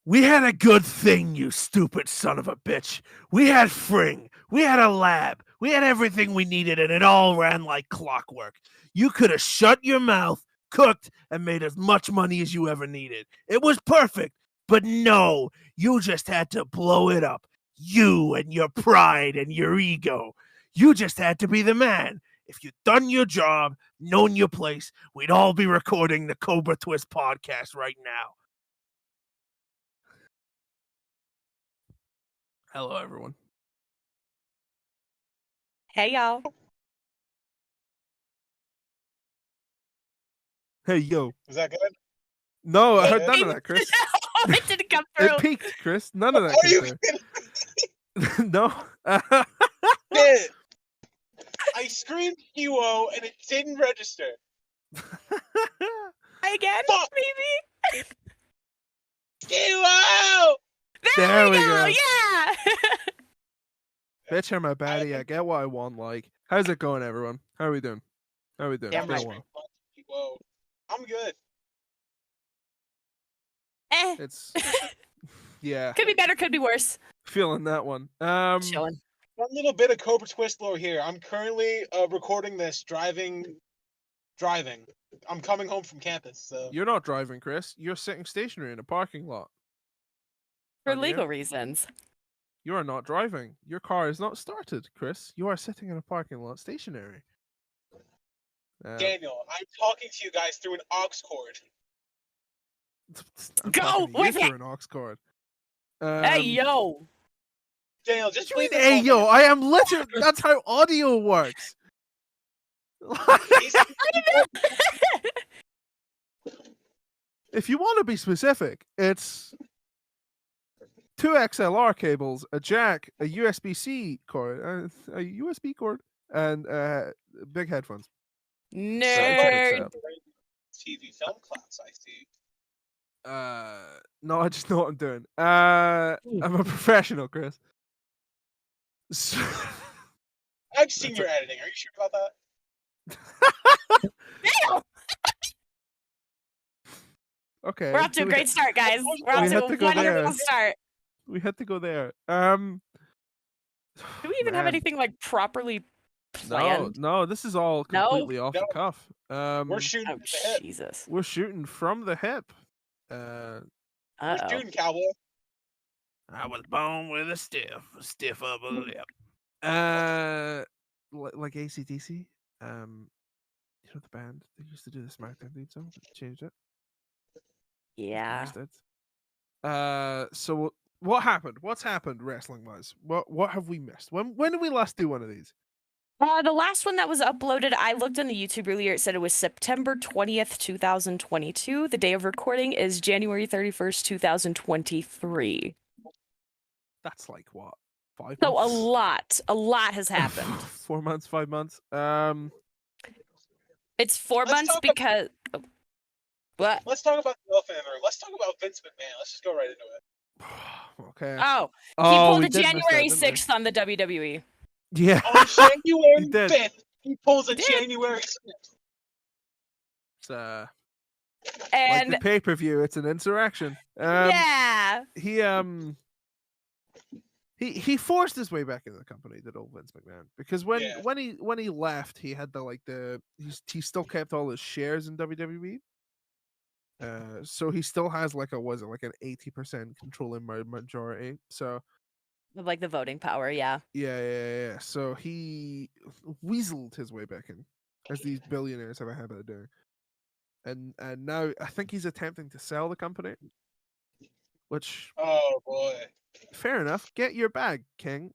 We had a good thing, you stupid son of a bitch. We had Fring. We had a lab. We had everything we needed, and it all ran like clockwork. You could have shut your mouth, cooked, and made as much money as you ever needed. It was perfect. But no, you just had to blow it up. You and your pride and your ego. You just had to be the man. If you'd done your job, known your place, we'd all be recording the Cobra Twist podcast right now. Hello, everyone. Hey, y'all. Hey, yo. Is that good? No, I heard none of that, Chris. Oh, it didn't come through. It peaked, Chris. None of that Are you came kidding? through. No. Did. I screamed QO and it didn't register. Again, Fuck. maybe? QO! There we go. Yeah. Bitch, I'm a baddie. I get what I want. Like, how's it going, everyone? How are we doing? How are we doing? Damn It's been a right. while. QO. I'm good. It's yeah, Could be better, could be worse. feeling that one. Chilling. One little bit of Cobra Twist lore here. I'm currently recording this driving. I'm coming home from campus, so You're not driving, Chris. You're sitting stationary in a parking lot. For Aren't you? legal reasons. You are not driving. Your car is not started, Chris. You are sitting in a parking lot stationary. Daniel, I'm talking to you guys through an aux cord. I'm Go talking to you with it! through an aux cord. Hey, yo. Daniel, just What do you please. mean, hey, yo, I am literally. That's how audio works. If you want to be specific, it's 2 XLR cables, a jack, a USB-C cord, a USB cord, and big headphones. Nerd. TV film class, I see. No, I just know what I'm doing. I'm a professional, Chris. So... I've seen your editing. Are you sure about that? Damn. Okay. We're off to a great start, guys. We're off We to had a to go there. wonderful start. We had to go there. Do we even have man. anything like properly planned? No, this is all completely off the No. cuff. We're shooting Oh, from the hip. Jesus. We're shooting from the hip. We're Uh-oh. shooting, cowboy. I was born with a stiff upper lip. Like AC/DC. You know the band they used to do the SmackDown theme song. Changed it. Yeah. Instead. So what happened? What's happened wrestling wise? What have we missed? When did we last do one of these? The last one that was uploaded, I looked on the YouTube earlier. It said it was September 20th, 2022. The day of recording is January 31st, 2023. That's like what? 5 So months? a lot has happened. 4 months, 5 months. It's 4 Let's months talk because what? Let's talk about the elephant in the room. Let's talk about Vince McMahon. Let's just go right into it. Okay. Oh, he Oh, pulled we a did miss that, January didn't we? 6th on the WWE. Yeah. On January did. 5th, he pulls a Did. January 6th. It's like And the pay-per-view, it's an insurrection. yeah. He forced his way back into the company, did old Vince McMahon, because when Yeah. when he left, he had he still kept all his shares in WWE. So he still has like an 80% controlling majority. So Like the voting power, yeah. yeah. So he weaseled his way back in, as these billionaires have a habit of doing. And now I think he's attempting to sell the company, which Oh boy. fair enough. Get your bag, King.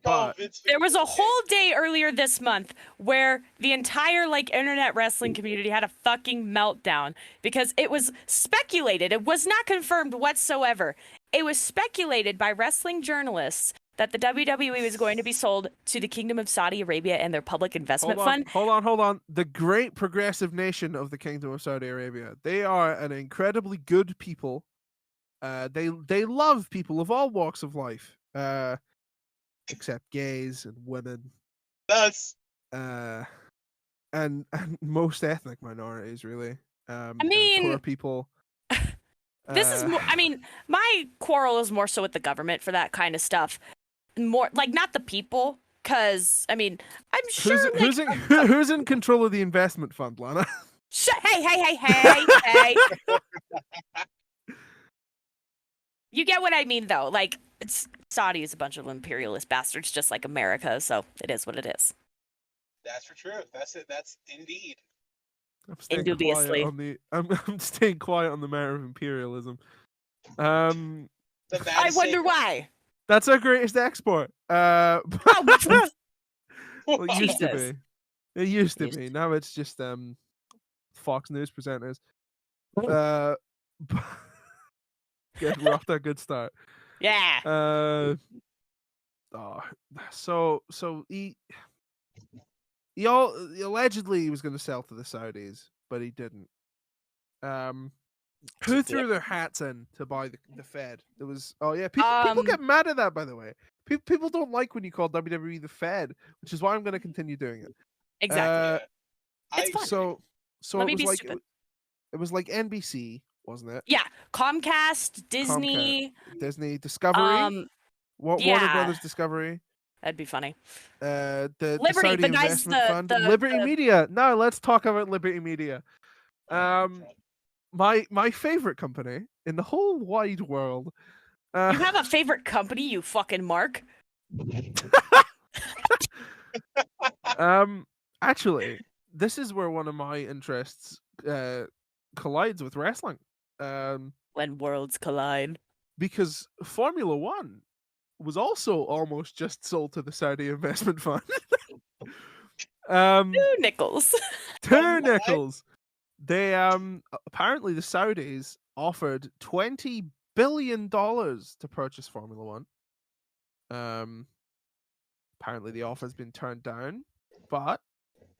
But There was a whole day earlier this month where the entire internet wrestling community had a fucking meltdown because it was speculated. It was not confirmed whatsoever. It was speculated by wrestling journalists that the WWE was going to be sold to the Kingdom of Saudi Arabia and their public investment fund. Hold on. The great progressive nation of the Kingdom of Saudi Arabia. They are an incredibly good people. They love people of all walks of life. Except gays and women. That's and most ethnic minorities, really. I and mean, poor people. this is more. I mean, my quarrel is more so with the government for that kind of stuff. More like not the people, because I mean, I'm sure. Who's in control of the investment fund, Lana? Hey. You get what I mean, though. Like, Saudi is a bunch of imperialist bastards, just like America. So it is what it is. That's for true. That's it. That's indeed. I'm staying Indubiously. quiet on the. I'm staying quiet on the matter of imperialism. The I wonder Vatican. why. That's our greatest export. Oh, Well, it used to Jesus. be. It used to Used be. Now it's just Fox News presenters. Get we're off to a good start. Yeah. So he allegedly was going to sell to the Saudis, but he didn't. Who threw their hats in to buy the Fed? There was people get mad at that, by the way. People don't like when you call WWE the Fed, which is why I'm going to continue doing it. Exactly. It's fun. So Let it me was be like stupid. it was like NBC, wasn't it? Yeah, Comcast, Disney, Disney, Discovery, Warner yeah. Brothers Discovery. That'd be funny. The Liberty, Saudi the guys, Investment Fund, Liberty Media. No, let's talk about Liberty Media. My favorite company in the whole wide world. You have a favorite company, you fucking Mark? Actually, this is where one of my interests collides with wrestling. When worlds collide. Because Formula One was also almost just sold to the Saudi Investment Fund. 2 nickels. 2 nickels. They apparently the Saudis offered $20 billion to purchase Formula One. Apparently the offer's been turned down, but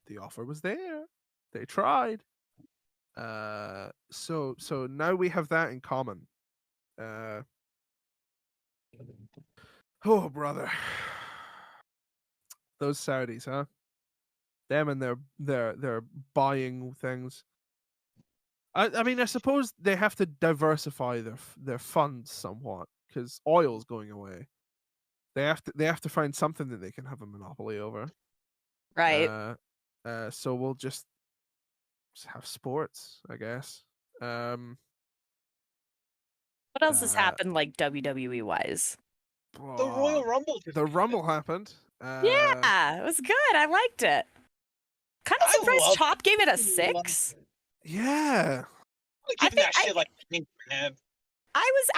the offer was there. They tried. So now we have that in common. Oh brother, those Saudis, huh? Them and their buying things. I mean, I suppose they have to diversify their funds somewhat because oil's going away. They have to find something that they can have a monopoly over. Right. So we'll just have sports, I guess. What else has happened, like WWE wise? The Royal Rumble. The Rumble happened. Yeah, it was good. I liked it. Kind of surprised Chop gave it a 6. Yeah. I think that shit like man. I was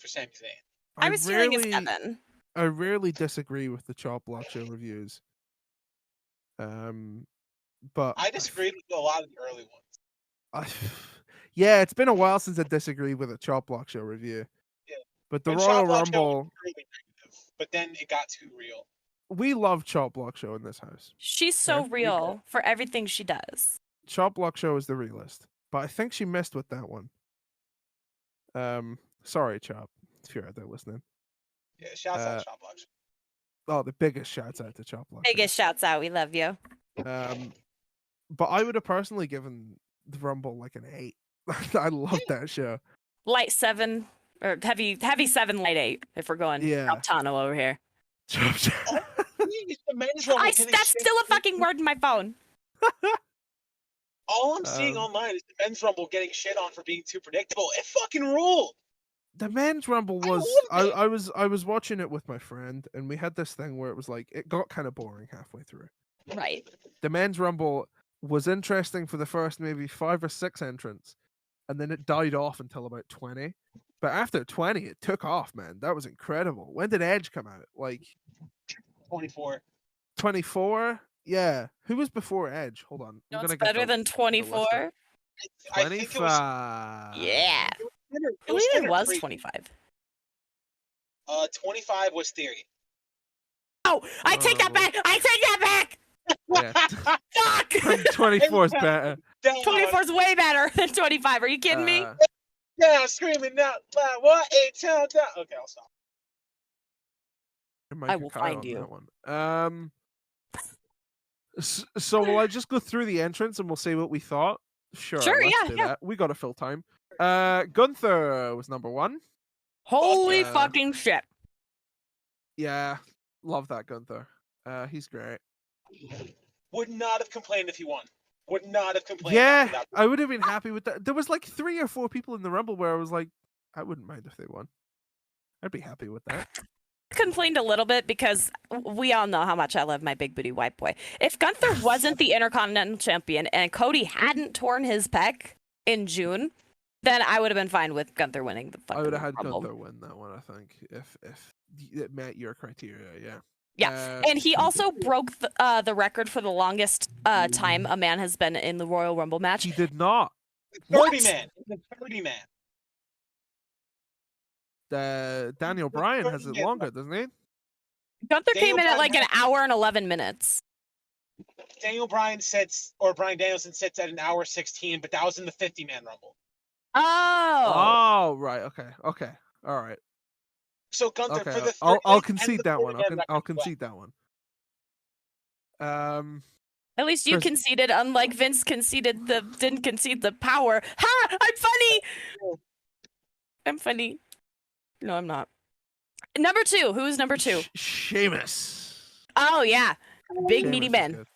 for Sami Zayn. I was feeling a 7. I rarely disagree with the Chop Block Show reviews. But I disagreed with a lot of the early ones. Yeah, it's been a while since I disagreed with a Chop Block Show review. Yeah. But the When Royal Chop Block Show Rumble, was really negative, but then it got too real. We love Chop Block Show in this house. She's so real for everything she does. Chop Block Show is the realist, but I think she missed with that one. Sorry, Chop, if you're out there listening. Yeah, shouts out to Chop Block Show. Oh, the biggest shouts out to Chop Block Show. Biggest shouts out. We love you. But I would have personally given the Rumble like an 8. I love that show. Light 7 or heavy 7, light 8. If we're going Tano over here. The men's Rumble That's still a fucking word in my phone. All I'm seeing online is the men's Rumble getting shit on for being too predictable. It fucking ruled. The men's Rumble was I was watching it with my friend, and we had this thing where it was like it got kind of boring halfway through. Right. The men's Rumble was interesting for the first maybe 5 or 6 entrants, and then it died off until about 20. But after 20, it took off, man. That was incredible. When did Edge come out? Like 24. 24? Yeah. Who was before Edge? Hold on. No, it's better than 24. 25. Yeah. Who even was 25? 25 was Theory. Oh, I take that back. I take that back. Yeah. Fuck. 24 is better. 24 is way better than 25. Are you kidding me? Yeah, screaming out loud. What? 8 times down. Okay, I'll stop. I will find you. So will I just go through the entrance and we'll say what we thought? Sure, Sure, let's yeah, do yeah. that. We got to fill time. Gunther was number 1. Holy yeah. fucking shit. Yeah, love that Gunther. He's great. Would not have complained if he won. Would not have complained. Yeah, after that. I would have been happy with that. There was like 3 or 4 people in the Rumble where I was like, I wouldn't mind if they won. I'd be happy with that. Complained a little bit because we all know how much I love my big booty white boy. If Gunther wasn't the Intercontinental Champion and Cody hadn't torn his pec in June, then I would have been fine with Gunther winning the fucking I would have had Rumble. Gunther win that one, I think, if it met your criteria, yeah. Yeah, and he also broke the record for the longest time a man has been in the Royal Rumble match. He did not. 30 man. The 30 man. Daniel Bryan has it longer, doesn't he? Gunther Daniel came in at Bryan like an hour and 11 minutes. Daniel Bryan sits, or Bryan Danielson sits at an hour 16, but that was in the 50-man Rumble. Oh. Oh, right. Okay. All right. So Gunther Okay. for the 30 I'll concede that one. I'll concede that one. At least you conceded, unlike Vince didn't concede the power. Ha! I'm funny. I'm funny. No, I'm not. Number 2. Who is number 2? Sheamus. Oh yeah, big Sheamus meaty was man. good.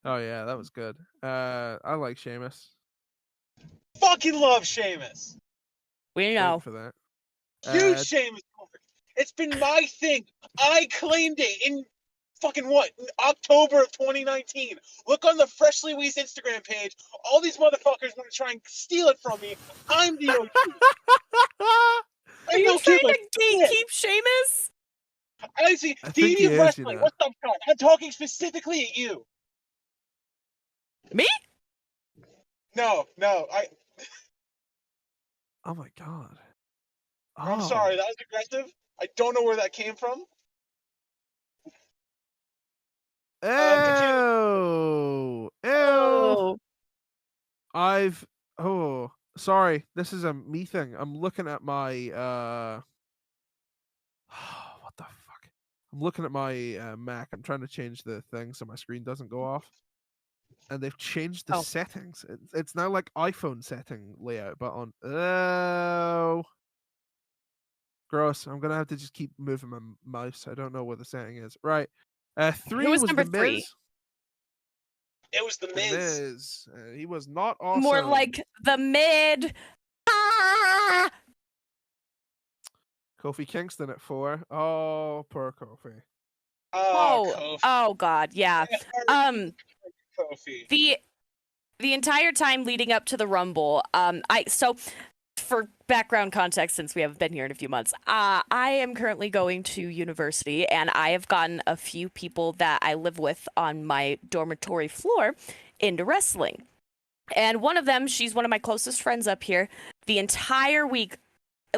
Oh yeah, that was good. I like Sheamus. Fucking love Sheamus. We Waiting know. for that. Huge Sheamus. It's been my thing. I claimed it in fucking what? October of 2019. Look on the Freshly Wheezed Instagram page. All these motherfuckers want to try and steal it from me. I'm the OG. Are you trying to gatekeep Sheamus? I see. I think DD he is, Wrestling. you know. What's up, Sean? I'm talking specifically at you. Me? No. Oh my god. I'm Oh. sorry. That was aggressive. I don't know where that came from. Ew. Oh. Sorry. This is a me thing. I'm looking at my what the fuck? I'm looking at my Mac. I'm trying to change the thing so my screen doesn't go off. And they've changed the settings. It's now like iPhone setting layout, but on gross. I'm gonna have to just keep moving my mouse. I don't know what the setting is. Right. 3 Who was was number the 3? Miz. It was the Miz. He was not awesome. More like the mid. Ah! Kofi Kingston at 4. Oh, poor Kofi. Kofi. Oh God, yeah. Kofi. The entire time leading up to the Rumble, for background context, since we haven't been here in a few months, I am currently going to university, and I have gotten a few people that I live with on my dormitory floor into wrestling. And one of them, she's one of my closest friends up here. The entire week,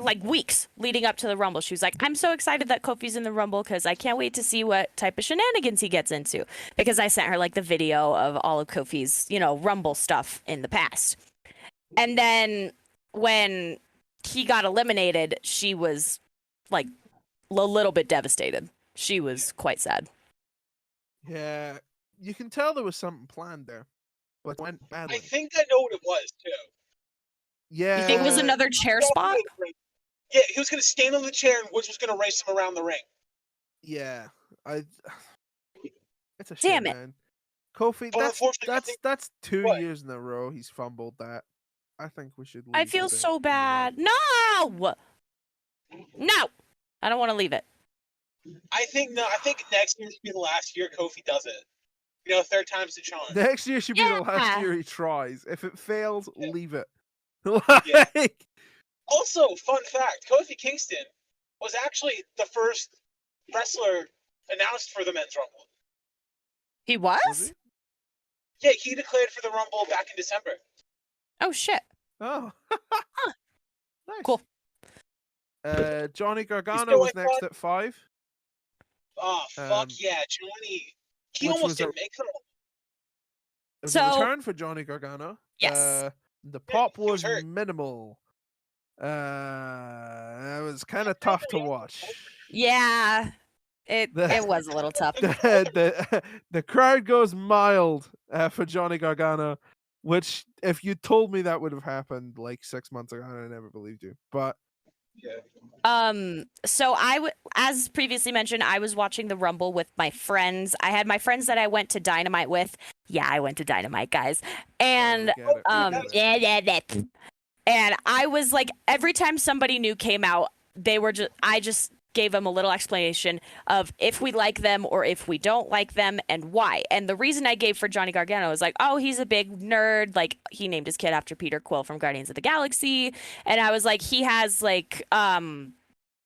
like weeks leading up to the Rumble, she was like, I'm so excited that Kofi's in the Rumble because I can't wait to see what type of shenanigans he gets into. Because I sent her like the video of all of Kofi's, Rumble stuff in the past. And then when he got eliminated, she was like a little bit devastated. She was quite sad. Yeah, you can tell there was something planned there, but it went badly. I think I know what it was too. Yeah. You think it was another chair spot? Yeah, he was going to stand on the chair and Woods was going to race him around the ring. Yeah, it's a Damn shame, it. man. Kofi, But that's 2 What? years in a row he's fumbled that. I think we should. I leave feel it so in. bad. No! I don't want to leave it. I think next year should be the last year Kofi does it. Third time's the charm. Next year should be the last Yeah. year he tries. If it fails, leave it. Yeah. Like, Also, fun fact, Kofi Kingston was actually the first wrestler announced for the Men's Rumble. He was? Was he? Yeah, he declared for the Rumble back in December. Oh, shit. Oh. Nice. Cool. Johnny Gargano still was like next that? at 5. Oh, fuck yeah, Johnny. He which almost was didn't make the Rumble. It was So- a return for Johnny Gargano. Yes. The pop he was was hurt. minimal. It was kind of tough to watch. Yeah. It was a little tough. The crowd goes mild for Johnny Gargano. Which, if you told me that would have happened like 6 months ago, I never believed you. But So as previously mentioned, I was watching the Rumble with my friends. I had my friends that I went to Dynamite with. Yeah, I went to Dynamite, guys. And we get it, we get it. and I was like, every time somebody new came out, I just gave them a little explanation of if we like them or if we don't like them and why. And the reason I gave for Johnny Gargano was like, oh, he's a big nerd. Like, he named his kid after Peter Quill from Guardians of the Galaxy. And I was like, he has like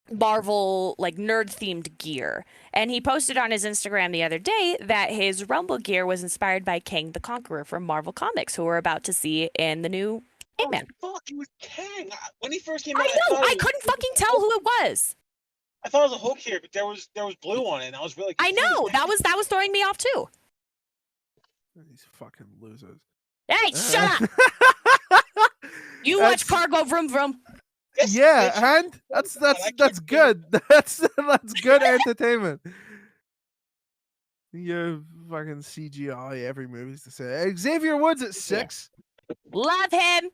Marvel like nerd themed gear. And he posted on his Instagram the other day that his Rumble gear was inspired by Kang the Conqueror from Marvel Comics, who we're about to see in the new Ant-Man. Oh, fuck, it was Kang. When he first came out, I know, I couldn't fucking tell who it was. I thought it was a Hulk here, but there was blue on it, and I was really confused. I know, that was throwing me off too. These fucking losers. Hey, shut up! You watch Cargo Vroom Vroom. Yes, Yeah, bitch. and that's good. That's good entertainment. You fucking CGI every movie's to say. Xavier Woods at 6. Love him.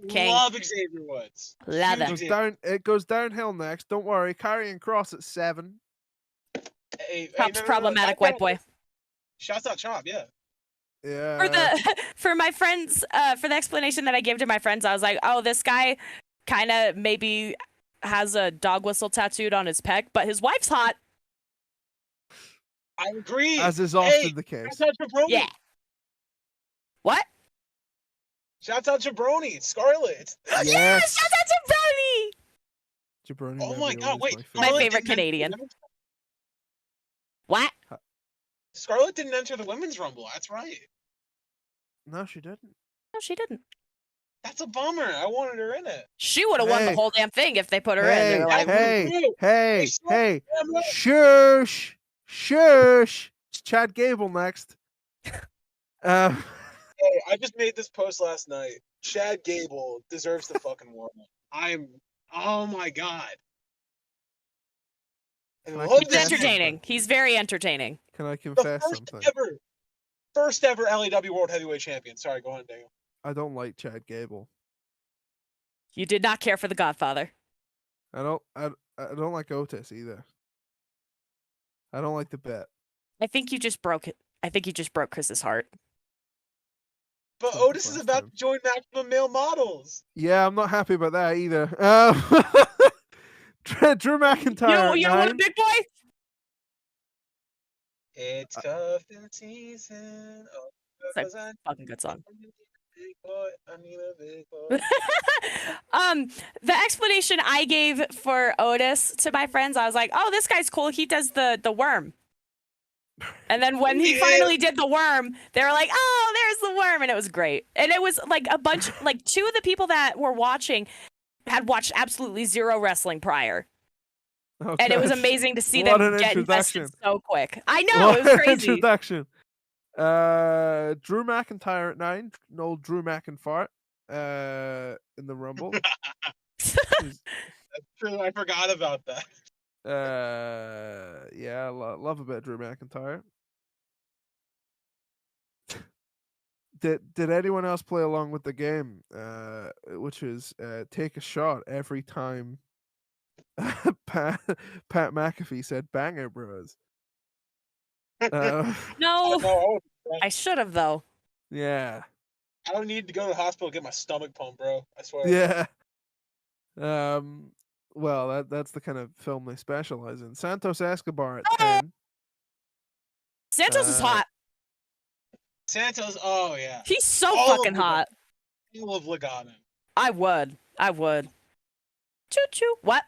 King. Love Xavier Woods. Love Huge him. It goes downhill next. Don't worry. Carrying Cross at 7. Chop's problematic white boy. Shouts out Chop, yeah. Yeah. For my friends, for the explanation that I gave to my friends, I was like, oh, this guy kind of maybe has a dog whistle tattooed on his pec, but his wife's hot. I agree. As is often the case. Shouts out Jabroni. Yeah. What? Shouts out Jabroni. Scarlet. Yes. Shout out to Brony. Jabroni Oh my God, wait. My Scarlett favorite didn't Canadian. enter- What? Scarlett didn't enter the women's rumble. That's right. No, she didn't. No, she didn't. That's a bummer. I wanted her in it. She would have won the Hey. whole damn thing if they put her in. They Hey, were like, hey, Hey, shush. It's Chad Gable next. Hey, I just made this post last night. Chad Gable deserves the fucking warm up. Oh my God. I Can I love he's confess this. entertaining. He's very entertaining. Can I The confess something? first ever LAW World Heavyweight Champion. Sorry, go on, Daniel. I don't like Chad Gable. You did not care for The Godfather. I don't like Otis either. I don't like the bet. I think you just broke it. I think you just broke Chris's heart. But Not the Otis is first about time. to join Maximum Male Models. Yeah, I'm not happy about that either. Drew McIntyre. You at know what, 9. big boy? It's cuffing season. Oh, It's a 'cause I fucking good song. need a big boy. I need a big boy. The explanation I gave for Otis to my friends, I was like, "Oh, this guy's cool. He does the worm." And then when he Yeah. finally did the worm, they were like, "Oh, there's the worm," and it was great. And it was like a bunch, like 2 of the people that were watching had watched absolutely zero wrestling prior, Oh, and it was gosh. amazing to see What them an get invested introduction. so quick. I know, What it was an crazy. introduction. Drew McIntyre at 9. No Drew McInfart. In the Rumble. He's- True, I forgot about that. yeah, love a bit of Drew McIntyre. Did anyone else play along with the game? Which is take a shot every time Pat McAfee said "banger, bros." No, No, I should have though. Yeah, I don't need to go to the hospital to get my stomach pumped, bro. I swear. yeah. Well, that's the kind of film they specialize in. Santos Escobar at 10. Santos is Uh, hot. Santos, oh yeah. He's so all of fucking them. hot. All of Legato. I would. Choo choo. What?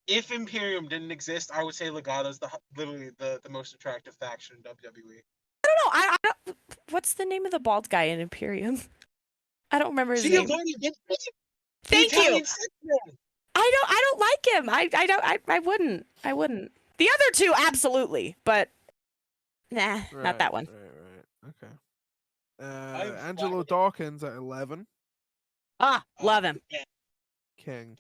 If Imperium didn't exist, I would say Legato's literally the most attractive faction in WWE. I don't know. I don't. What's the name of the bald guy in Imperium? I don't remember his name. Giovanni Vinci, Thank the Italian you. sex man. I don't like him. I wouldn't. The other 2 absolutely, but nah, not that one. Right. Okay. I'm Angelo flattered. Dawkins at 11. Ah, love him. Yeah. King.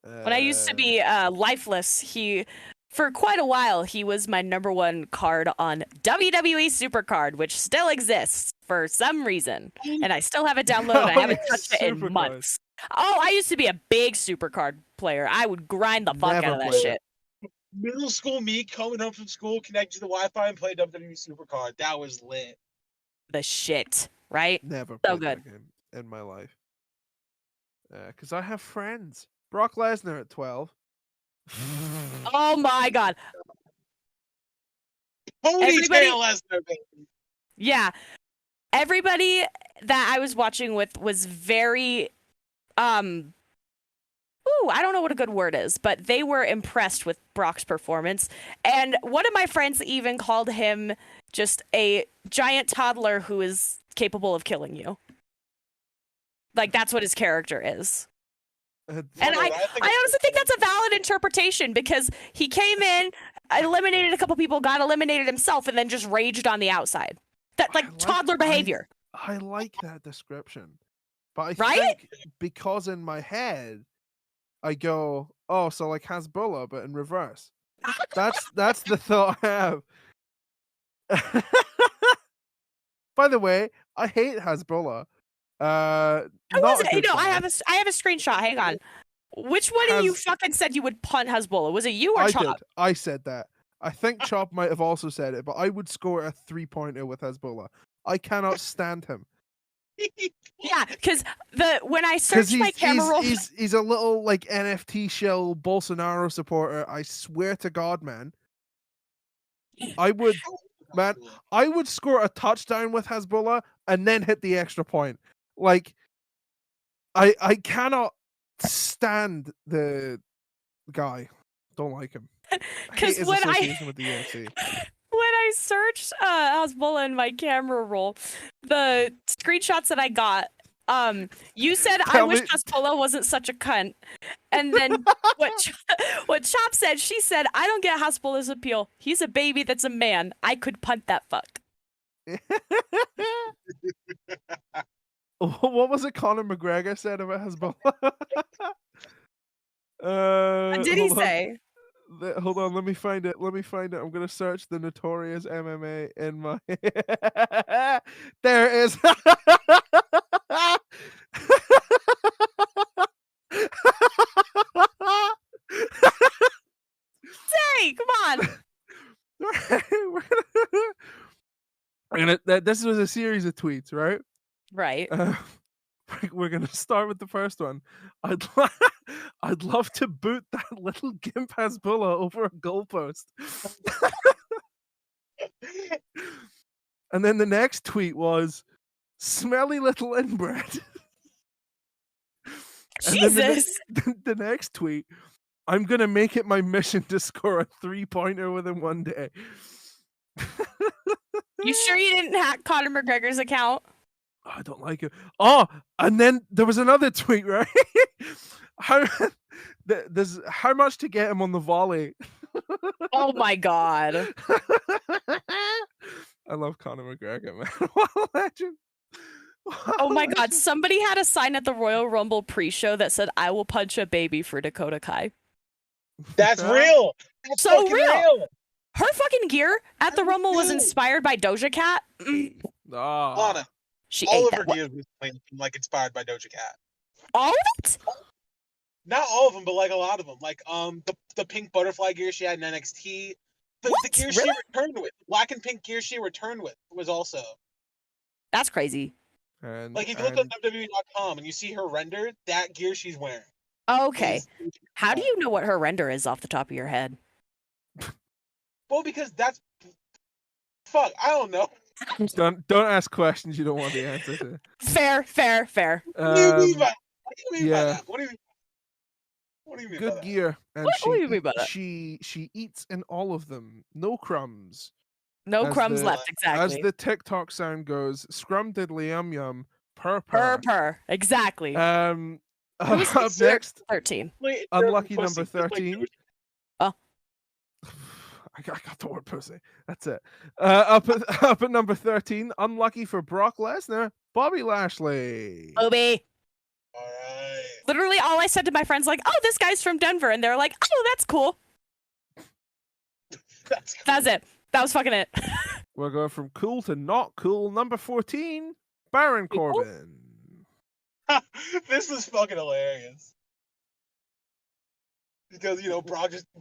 When I used to be lifeless, he for quite a while, he was my number one card on WWE Supercard, which still exists for some reason. And I still have it downloaded. I haven't touched it in Supercard. months. Oh, I used to be a big Supercard player. I would grind the fuck Never out of that played shit. Middle school me coming home from school, connected to the Wi-Fi and play WWE Supercard. That was lit. The shit, right? Never So played good. that game in my life. Because I have friends. Brock Lesnar at 12. Oh my god. Ponytail Lesnar, baby. Yeah. Everybody that I was watching with was very I don't know what a good word is, but they were impressed with Brock's performance. And one of my friends even called him just a giant toddler who is capable of killing you. Like, that's what his character is. And I honestly think that's a valid interpretation, because he came in, eliminated a couple people, got eliminated himself, and then just raged on the outside. That toddler behavior. I like that description. But I Right? think because in my head I go, oh, so like Hasbulla, but in reverse. That's the thought I have. By the way, I hate Hasbulla. I have a screenshot. Hang on. Which one of you fucking said you would punt Hasbulla? Was it you or Chop? did. I said that. I think Chop might have also said it, but I would score a 3-pointer with Hasbulla. I cannot stand him. Yeah, because when I searched my camera roll, he's a little like NFT shell Bolsonaro supporter. I swear to God, man. I would score a touchdown with Hasbulla and then hit the extra point. Like, I cannot stand the guy. Don't like him. Because with the UFC. When I searched Hasbulla in my camera roll, the screenshots that I got, you said I wish Hasbulla wasn't such a cunt, and then what Chop said, she said, I don't get Hasbulla's appeal. He's a baby that's a man. I could punt that fuck. What was it Conor McGregor said about Hasbulla? What did he say? Hold on, let me find it. I'm gonna search the notorious MMA in my. There it is. Say, come on. This was a series of tweets, right? Right. We're gonna start with the first one. I'd love to boot that little gimp Hasbulla over a goalpost. And then the next tweet was smelly little inbred. Jesus. The next tweet, I'm gonna make it my mission to score a 3-pointer within one day. You sure you didn't hack Conor McGregor's account? Oh, I don't like it. Oh, and then there was another tweet, right? There's how much to get him on the volley. Oh my god. I love Conor McGregor, man. What a legend. Oh my god, somebody had a sign at the Royal Rumble pre-show that said, I will punch a baby for Dakota Kai. That's real. That's so fucking real. Her fucking gear at the Rumble was inspired by Doja Cat. Lana. She all ate of her that. gear was like inspired by Doja Cat. All of it? Not all of them, but like a lot of them. Like the pink butterfly gear she had in NXT. The gear she returned with, black and pink gear she returned with, was also. That's crazy. Like if you look on WWE.com and you see her render, that gear she's wearing. Okay. How do you know what her render is off the top of your head? Well, because that's fuck. I don't know. Don't ask questions you don't want the answer to. Fair. What do you mean by that? What do you mean? What do you mean by Good that? gear, and What do you mean by that? she eats in all of them. No crumbs. No As crumbs the- left, exactly. As the TikTok sound goes, scrum diddly yum yum, purr Purr. Exactly. Up Who's next, 13. Wait, unlucky pussy, number just like 13. Doja. I got the word pussy. That's it. Up at number 13, unlucky for Brock Lesnar, Bobby Lashley. Obi. All right. Literally all I said to my friends, like, oh, this guy's from Denver. And they're like, oh, that's cool. That's it. That was fucking it. We're going from cool to not cool. Number 14, Baron Cool. Corbin. This was fucking hilarious. Because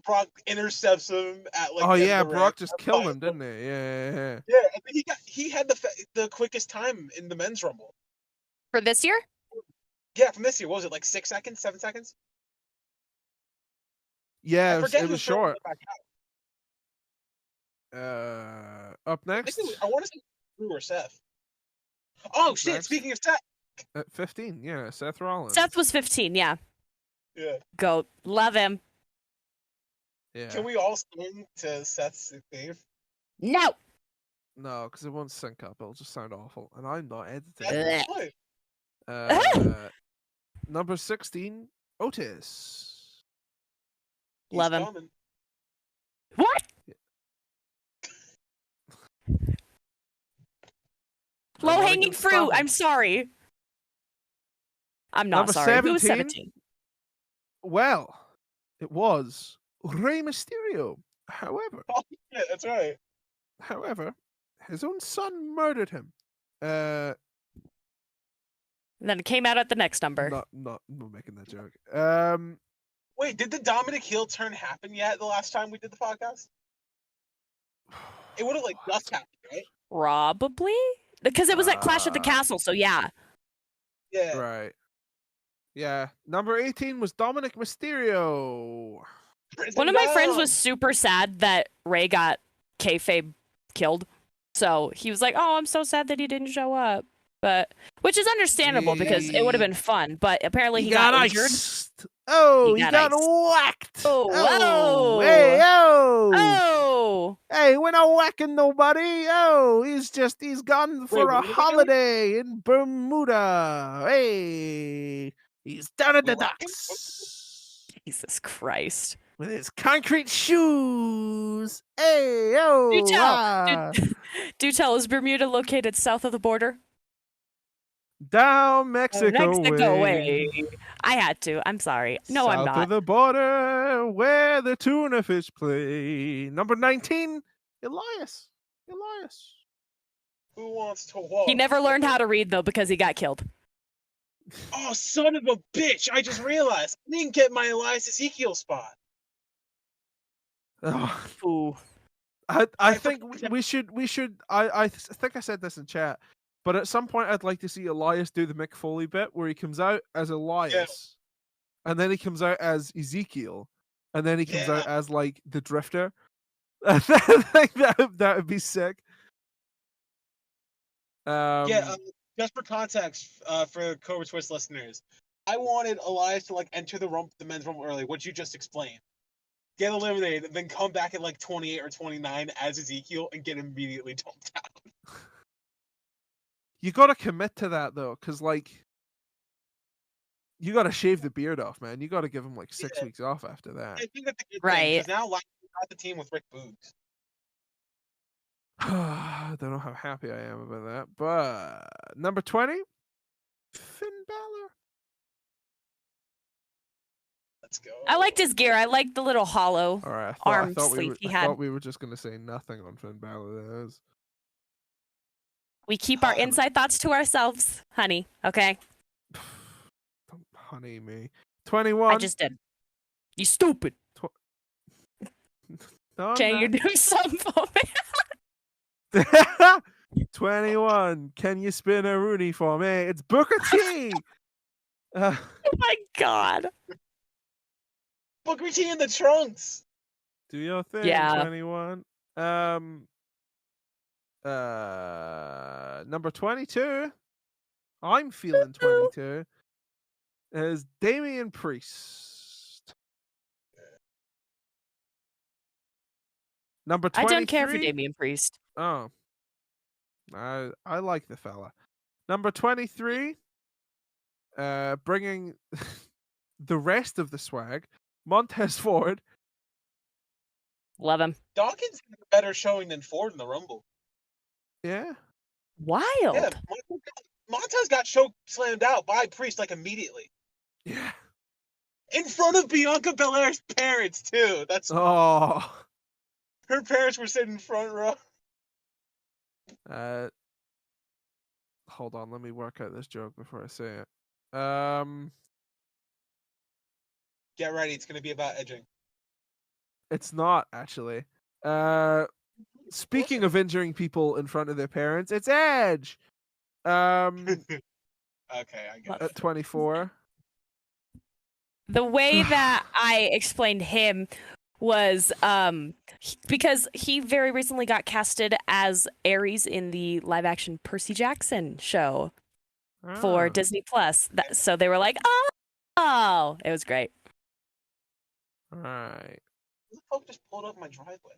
Brock intercepts him at like. Oh the end yeah, of the Brock ramp. just killed him, didn't he? Yeah. Yeah, I think he had the quickest time in the men's rumble. For this year? Yeah, from this year, what was it like 6 seconds, 7 seconds? Yeah, I forget it who was threw short. it back out. Up next, I want to say Drew or Seth. Oh shit! next? Speaking of Seth, at 15, yeah, Seth Rollins. Seth was 15, yeah. yeah. Goat. Love him. Yeah. Can we all sing to Seth's theme? No. No, because it won't sync up. It'll just sound awful, and I'm not editing. That's Blech. fine. Number 16, Otis. He's Love him. coming. What? Low hanging fruit. I'm sorry. I'm not Number sorry. Who was 17? 17? Well, it was Rey Mysterio. However, Oh, yeah, that's right. his own son murdered him. And then it came out at the next number. Not making that joke. Wait, did the Dominic heel turn happen yet? The last time we did the podcast, it would have like just happened, right? Probably. Because it was at Clash at the Castle, so yeah. Yeah. Right. Yeah. Number 18 was Dominic Mysterio. One of my friends was super sad that Ray got kayfabe killed. So he was like, "Oh, I'm so sad that he didn't show up." But which is understandable because it would have been fun. But apparently he got injured. iced. Oh, he got iced. whacked. Oh, whoa. Hey, oh. Oh, Hey, we're not whacking nobody. Oh, he's gone for a what are we doing? holiday in Bermuda. Hey, he's down at the We're whacking? docks Jesus Christ! with his concrete shoes. Hey, oh. Do tell. ah. Do tell, is Bermuda located south of the border? Down Mexico, way. I had to. I'm sorry. No, South I'm of not. the border where the tuna fish play. Number 19, Elias. Who wants to walk? He never learned how to read though because he got killed. Oh, son of a bitch! I just realized I didn't get my Elias Ezekiel spot. Oh, Ooh. I think we should. I think I said this in chat, but at some point I'd like to see Elias do the Mick Foley bit where he comes out as Elias, and then he comes out as Ezekiel, and then he comes out as like the Drifter. I think that would be sick. Just for context, for Cobra Twist listeners, I wanted Elias to like enter the men's rumble early, which you just explained. Get eliminated, and then come back at like 28 or 29 as Ezekiel and get immediately dumped out. You got to commit to that though, because like you got to shave the beard off, man. You got to give him like 6 weeks off after that. I think that's a good thing, Right. because now Elias got the team with Rick Boogs. I don't know how happy I am about that, but number 20, Finn Balor. Let's go. I liked his gear. I liked the little hollow. All right, Arm I thought sleeve he I had. thought we were just gonna say nothing on Finn Balor. That was... We keep our inside thoughts to ourselves, honey. Okay? Don't honey me. 21. I just did. You stupid. No, Jay, I'm you're doing something for me. not. 21. Can you spin a Rooney for me? It's Booker T. Oh my god. Booker T in the trunks. Do your thing, Yeah. 21. Number 22. I'm feeling 22. Is Damian Priest. Number 23. I don't care for Damian Priest. Oh. I like the fella. Number 23. Bringing the rest of the swag. Montez Ford. Love him. Dawkins had a better showing than Ford in the Rumble. Yeah. Wild. Yeah, Montez got choke slammed out by Priest like immediately. Yeah. In front of Bianca Belair's parents too. That's Oh. Her parents were sitting front row. Hold on, let me work out this joke before I say it. Get ready, it's gonna be about edging. It's not actually. Speaking of injuring people in front of their parents, it's Edge. Okay, I got it. At 24. The way that I explained him was because he very recently got casted as Ares in the live action Percy Jackson show for Disney Plus. So they were like, oh, it was great. All right. Who the fuck just pulled up my driveway?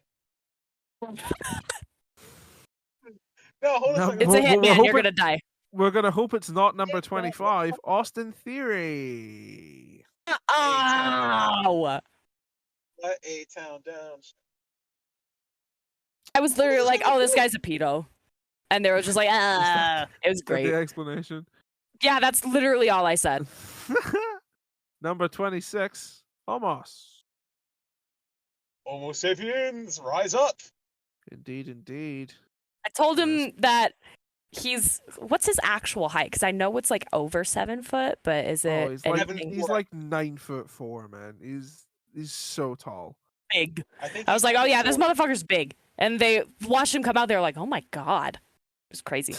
No, hold on a second. It's a hit, man. You're gonna die. We're gonna hope it's not number 25. Austin Theory. Oh! Let A town down. I was literally like, oh, this guy's a pedo. And they were just like, it was great. The explanation. Yeah, that's literally all I said. Number 26. Homos. Homo sapiens, rise up. Indeed, indeed. I told him that what's his actual height? Because I know it's like over 7 foot, but is it? He's like 9'4", man. He's so tall. Big. I was like, oh yeah, this motherfucker's big. And they watched him come out. They were like, oh my god, it was crazy.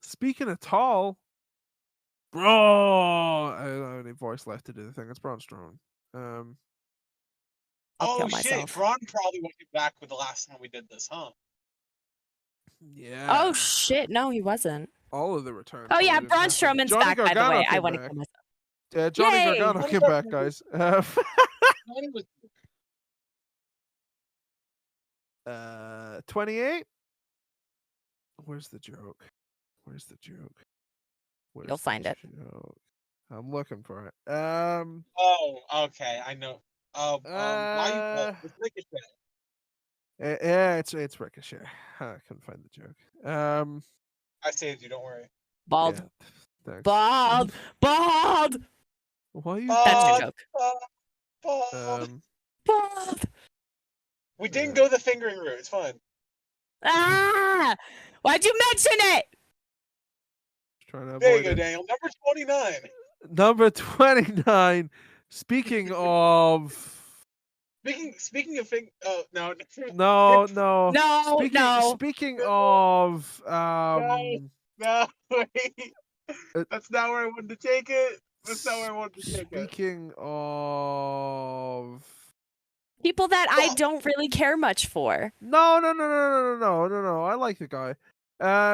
Speaking of tall, bro, I don't have any voice left to do the thing. It's Braun Strowman. I'll kill shit, myself. Braun probably won't be back with the last time we did this, huh? Yeah. Oh shit, no, he wasn't. All of the returns. Oh yeah, Braun Strowman's back, by the way. I want to kill myself. Johnny Yay! Gargano came back, guys. 28. Where's the joke? You'll find it. I'm looking for it. Oh, okay, I know. Why you it's Ricochet. Yeah, it's Ricochet. I couldn't find the joke. I saved you, don't worry. Bald. Yeah, thanks. Bald. Why are you? That's your joke. Bald. We didn't go the fingering route. It's fine. Ah! Why'd you mention it? Trying to There you avoid go, it. Daniel. Number 29. Number 29. Speaking of. Speaking of no. Speaking of No, wait. That's not where I wanted to take it. Speaking of people that I don't really care much for. No. I like the guy.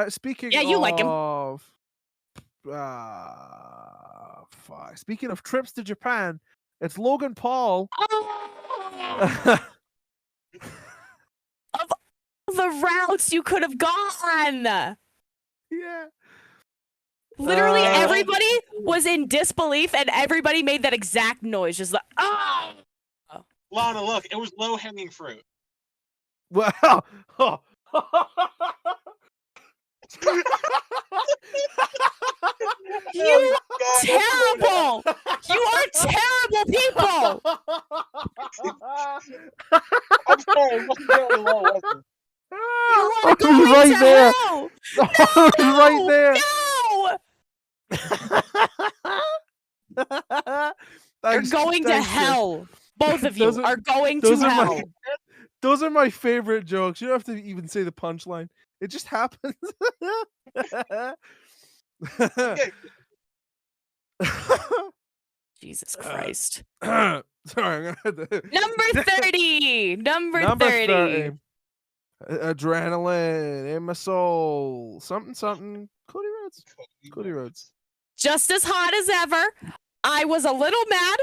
Speaking Yeah, you of, like him. Speaking of trips to Japan, it's Logan Paul. Oh! Of all the routes you could have gone. Yeah. Literally everybody was in disbelief and everybody made that exact noise. Just like, oh! Lana, look, it was low-hanging fruit. Wow. You terrible! You are terrible people! I'm sorry, it wasn't very low, was it? You are It was going right to there. hell! It was right there. No! You're going to hell. Both of you are going to hell. Those are my favorite jokes. You don't have to even say the punchline. It just happens. Jesus Christ. Sorry. Number 30. Number 30. Adrenaline in my soul. Something. Cody Rhodes. Just as hot as ever. I was a little mad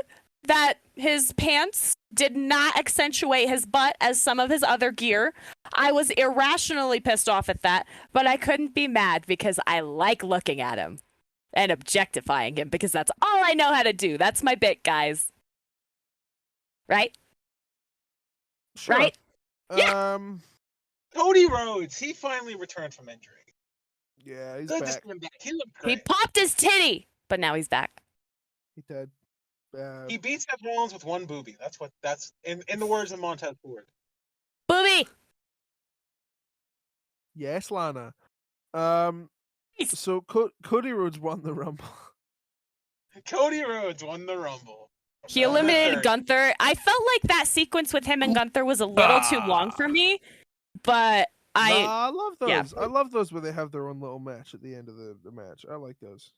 that his pants did not accentuate his butt as some of his other gear. I was irrationally pissed off at that, but I couldn't be mad because I like looking at him and objectifying him because that's all I know how to do. That's my bit, guys. Right? Sure. Right? Yeah. Cody Rhodes, he finally returned from injury. Yeah, he's Good to back. see him back. He looked He great. popped his titty, but now he's back. He did. He beat Seth Rollins with one boobie. That's in the words of Montez Ford. Booby! Yes, Lana. Nice. So Cody Rhodes won the Rumble. Cody Rhodes won the Rumble. He That was the eliminated third. Gunther. I felt like that sequence with him and Gunther was a little too long for me, but I love yeah. those. I love those where they have their own little match at the end of the match. I like those.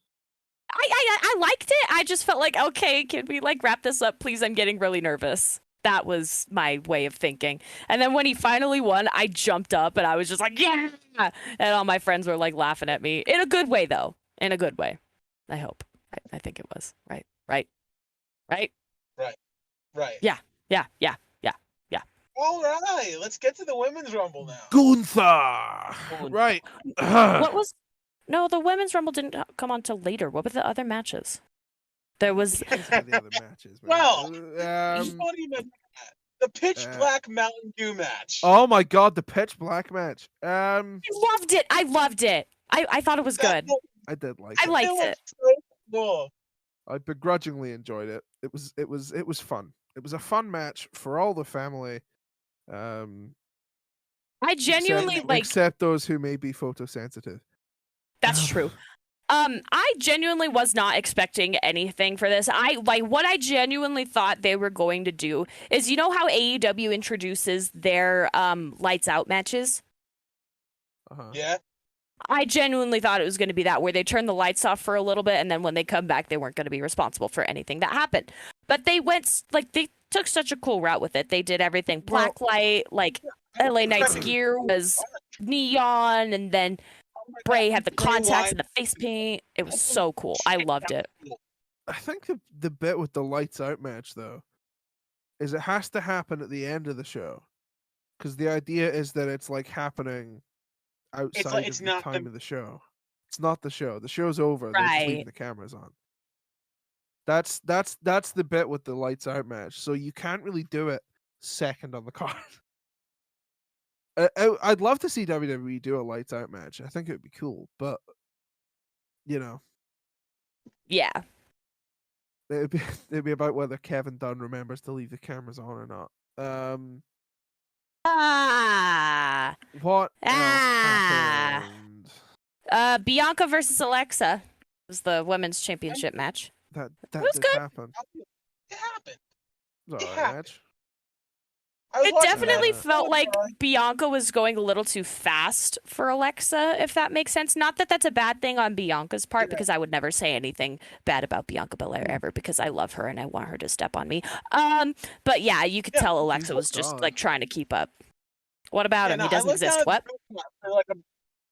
I liked it. I just felt like, okay, can we like wrap this up, please? I'm getting really nervous. That was my way of thinking. And then when he finally won, I jumped up and I was just like, yeah! And all my friends were like laughing at me. In a good way, though. In a good way. I hope. I think it was. Right? Right. Yeah. All right, let's get to the women's Rumble now. Gunther. Right. What was... No, the women's rumble didn't come on till later. What were the other matches? There was... Those are the other matches, man. Well, Um, What do you mean by that? The Pitch Black Mountain Dew match. oh my god, the pitch black match. I loved it. I thought it was good. I did like I it. liked was it. so cool. I begrudgingly enjoyed it. It was fun. It was a fun match for all the family. I genuinely like... except those who may be photosensitive. That's true. I genuinely was not expecting anything for this. What I genuinely thought they were going to do is, you know how AEW introduces their lights out matches? Uh-huh. Yeah. I genuinely thought it was going to be that, where they turn the lights off for a little bit, and then when they come back, they weren't going to be responsible for anything that happened. But they went, like, they took such a cool route with it. They did everything black light, like LA Knight's gear was neon, and then Bray had the contacts and the face paint. It was so cool. I loved it. I think the bit with the lights out match though is it has to happen at the end of the show, because the idea is that it's like happening outside it's of the not time the- of the show. It's not the show. The show's over. They're just leaving Right. the cameras on. That's the bit with the lights out match. So you can't really do it second on the card. I'd love to see WWE do a lights out match. I think it would be cool, but you know, Yeah. it'd be about whether Kevin Dunn remembers to leave the cameras on or not. What else happened? Bianca versus Alexa was the women's championship match. That was did good. happen. It happened. It was It alright happened. match. I was It watching definitely that. felt like Bianca was going a little too fast for Alexa, if that makes sense. Not that that's a bad thing on Bianca's part, Yeah. because I would never say anything bad about Bianca Belair ever, because I love her and I want her to step on me. But yeah, you could Yeah, tell she's Alexa a was just god. like trying to keep up. What about Yeah, him? no, He doesn't I looked exist. down What? at the group chat for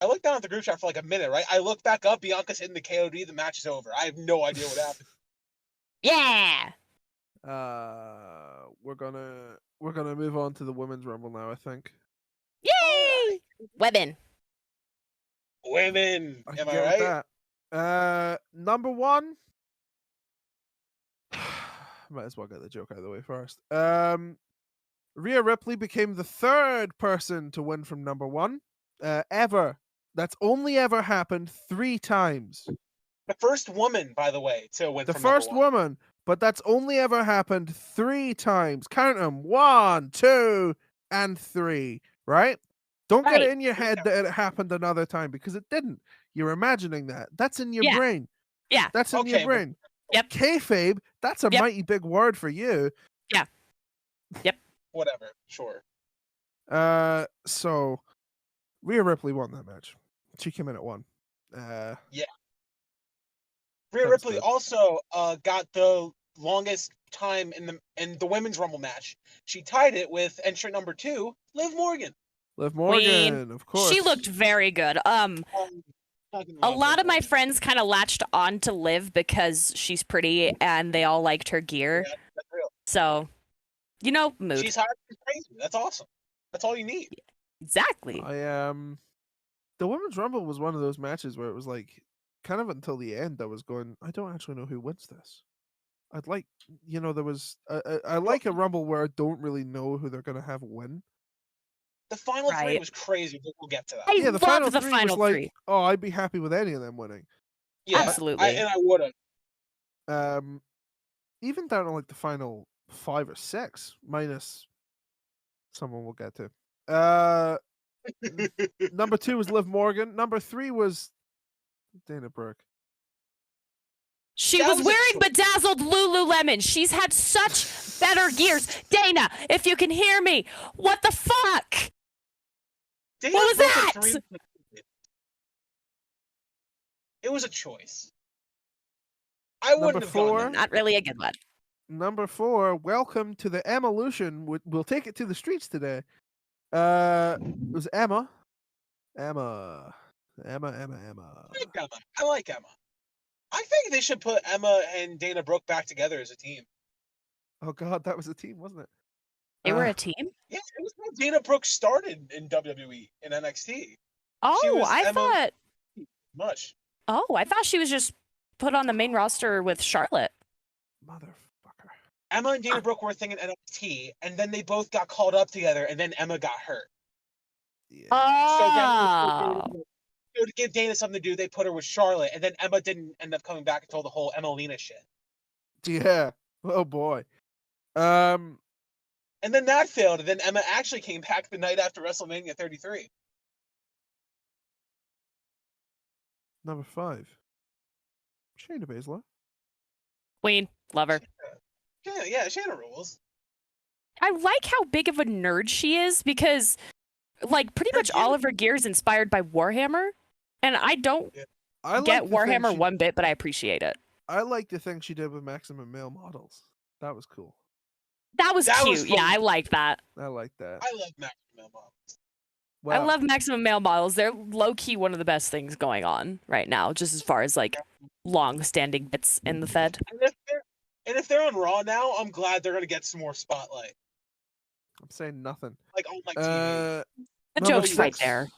I looked down at the group chat for like a minute, right? I looked back up, Bianca's hitting the KOD, the match is over. I have no idea what happened. Yeah. We're gonna move on to the women's rumble now. I think. Yay! Women. Women, I am can I get with right? that. Number one. Might as well get the joke out of the way first. Rhea Ripley became the third person to win from number one ever. That's only ever happened 3 times. The first woman, by the way, to win The from first number one. woman, but that's only ever happened 3 times. Count them: 1, 2, and 3. Right? Don't get it Right. in your head that it happened another time, because it didn't. You're imagining that. That's in your Yeah. brain. Yeah. That's in Okay, your but- brain. Yep. Kayfabe, that's a Yep. mighty big word for you. Whatever, sure. So Rhea Ripley won that match. She came in at 1. Rhea That was Ripley good. also got the longest time in the women's Rumble match. She tied it with entrant number 2, Liv Morgan. Liv Morgan, of course. She looked very good. A lot of my friends kind of latched on to Liv because she's pretty and they all liked her gear. Yeah, that's real. So, you know, mood. She's hot. She's crazy. That's awesome. That's all you need. Exactly. The women's rumble was one of those matches where it was like kind of until the end I was going, I don't actually know who wins this. I'd like, there was I like a rumble where I don't really know who they're gonna have win. The final 3 Right. was crazy, but we'll get to that. I Yeah, the love final the 3 final was like, 3. oh, I'd be happy with any of them winning. Yeah, Absolutely. and I would have. Even down to like the final 5 or 6, minus someone we'll get to. Number 2 was Liv Morgan. Number 3 was Dana Brooke. She That was was a wearing choice. bedazzled Lululemon. She's had such better gears. Dana, if you can hear me, what the fuck? Dana What was Brooke that? at 3. It was a choice. I Number wouldn't have gone 4. there. Not really a good one. Number 4, welcome to the Evolution. We'll take it to the streets today. It was Emma. Emma. I like Emma. I think they should put Emma and Dana Brooke back together as a team. Oh God, that was a team, wasn't it? They were a team? Yeah, it was when Dana Brooke started in WWE in NXT. Oh, was I Emma- thought. Much. Oh, I thought she was just put on the main roster with Charlotte. Motherfucker. Emma and Dana Brooke were a thing in NXT, and then they both got called up together, and then Emma got hurt. Yeah. Oh. So to give Dana something to do, they put her with Charlotte, and then Emma didn't end up coming back until the whole Emmalina shit. Yeah. Oh boy. And then that failed, and then Emma actually came back the night after WrestleMania 33. Number 5. Shayna Baszler. Queen. Love her. Yeah, Shanna rules. I like how big of a nerd she is because, like, pretty much all of her gear is inspired by Warhammer. And I don't I get like the thing Warhammer she- one bit, but I appreciate it. I like the thing she did with Maximum Male Models. That was cool. That was That cute. was Yeah, fun. I like that. I like that. I love Maximum Models. I Wow. love Maximum Male Models. They're low-key one of the best things going on right now, just as far as, like, long-standing bits in the Fed. And if they're on Raw now, I'm glad they're gonna get some more spotlight, I'm saying nothing. like on like TV. The Number joke's right 6. there.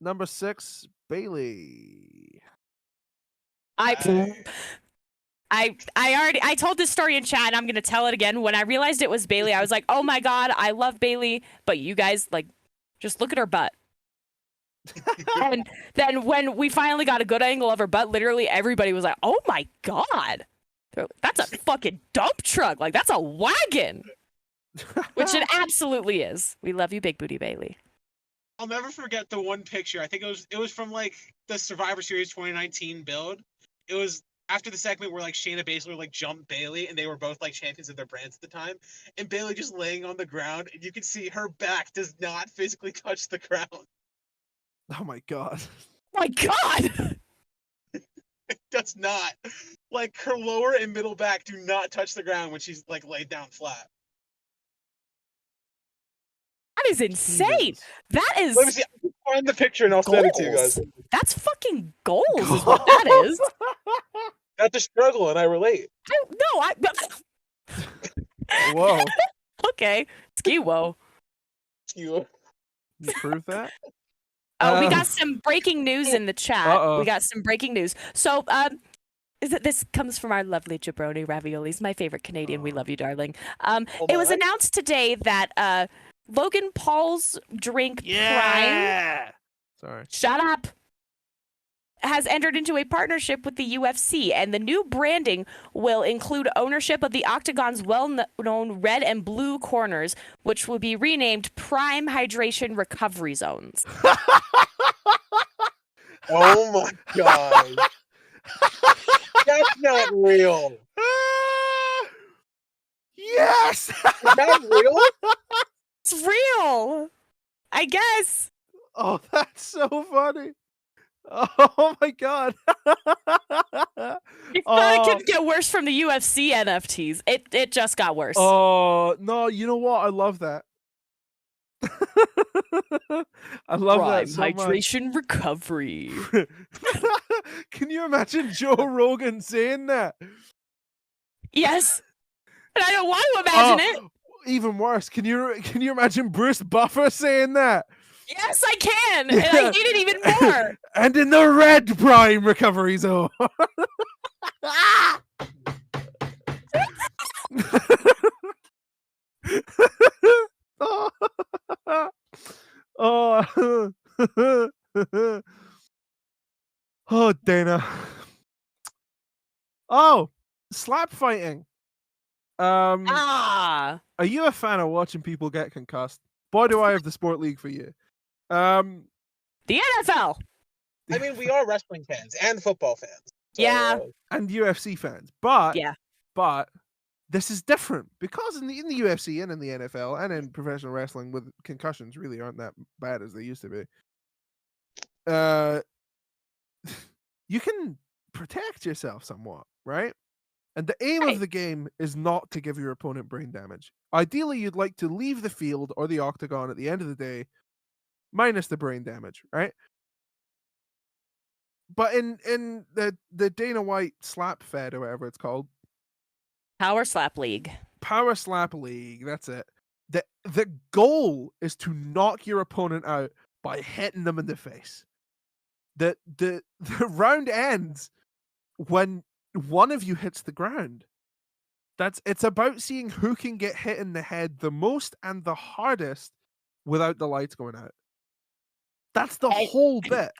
Number 6, Bailey. I told this story in chat, and I'm gonna tell it again. When I realized it was Bailey, I was like, oh my god, I love Bailey, but you guys, like, just look at her butt. And then when we finally got a good angle of her butt, literally everybody was like, oh my god, that's a fucking dump truck. Like, that's a wagon. Which it absolutely is. We love you, Big Booty Bailey. I'll never forget the one picture. I think it was from like the Survivor Series 2019 build. It was after the segment where like Shayna Baszler like jumped Bailey, and they were both like champions of their brands at the time. And Bailey just laying on the ground, and you can see her back does not physically touch the ground. Oh my God. My god! It does not. Like her lower and middle back do not touch the ground when she's like laid down flat. That is insane. Jesus. That is Let me see. I'll find the picture and I'll send it to you guys. goals. That's fucking goals, is what that is. That's a struggle, and I relate. Whoa. Okay. Ski-wo. You. You prove that? Oh, we Um, got some breaking news in the chat. Uh-oh. We got some breaking news. So, this comes from our lovely jabroni raviolis, my favorite Canadian. We love you, darling. It was announced today that Logan Paul's drink Prime, Yeah. Sorry. shut up, has entered into a partnership with the UFC, and the new branding will include ownership of the Octagon's well-known red and blue corners, which will be renamed Prime Hydration Recovery Zones. Oh my god. That's not real. Yes. Is that real? It's real, I guess. Oh, that's so funny. Oh my God. You thought it could get worse from the UFC NFTs. It just got worse. Oh no! You know what? I love that. I love Prime that so much. Hydration Recovery. Can you imagine Joe Rogan saying that? Yes. And I don't want to imagine it. Even worse, can you imagine Bruce Buffer saying that? Yes, I can. And I need it even more. And in the red Prime recovery zone. Oh, oh, Dana. Oh, slap fighting. Ah. Are you a fan of watching people get concussed? Boy, do I have the sport league for you. The NFL. I mean, we are wrestling fans and football fans. So, Yeah. And UFC fans, but Yeah. this is different because in the UFC and in the NFL and in professional wrestling, with concussions really aren't that bad as they used to be. You can protect yourself somewhat, right? And the aim of the game is not to give your opponent brain damage. Ideally, you'd like to leave the field or the octagon at the end of the day, minus the brain damage, right? But in the Dana White Slap Fed or whatever it's called, Power Slap League. Power Slap League, that's it. The goal is to knock your opponent out by hitting them in the face. The round ends when one of you hits the ground. It's about seeing who can get hit in the head the most and the hardest without the lights going out. That's the whole bit.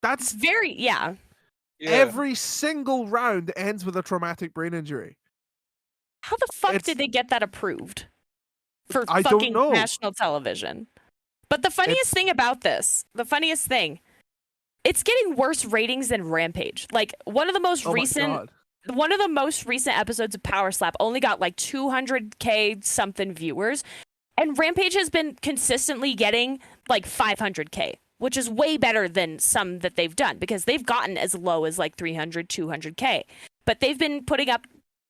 That's very yeah. Every single round ends with a traumatic brain injury. How the fuck did they get that approved for I fucking don't know. national television? But the funniest thing about this, it's getting worse ratings than Rampage. Like one of the most recent episodes of Power Slap only got like 200K something viewers, and Rampage has been consistently getting like 500K, which is way better than some that they've done because they've gotten as low as like 300, 200K. But they've been putting up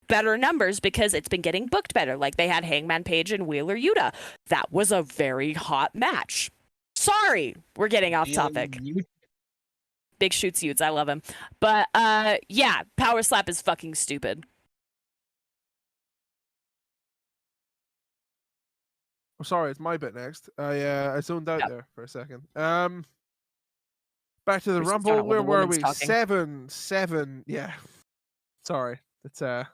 better numbers because it's been getting booked better. Like they had Hangman Page and Wheeler Yuta. That was a very hot match. Sorry, we're getting off topic. Big shoots Utes, I love him. But yeah, Power Slap is fucking stupid. Oh, sorry, it's my bit next. I zoned out there for a second. Back to the Rumble. Where were we? Talking. 7. Yeah. Sorry, it's a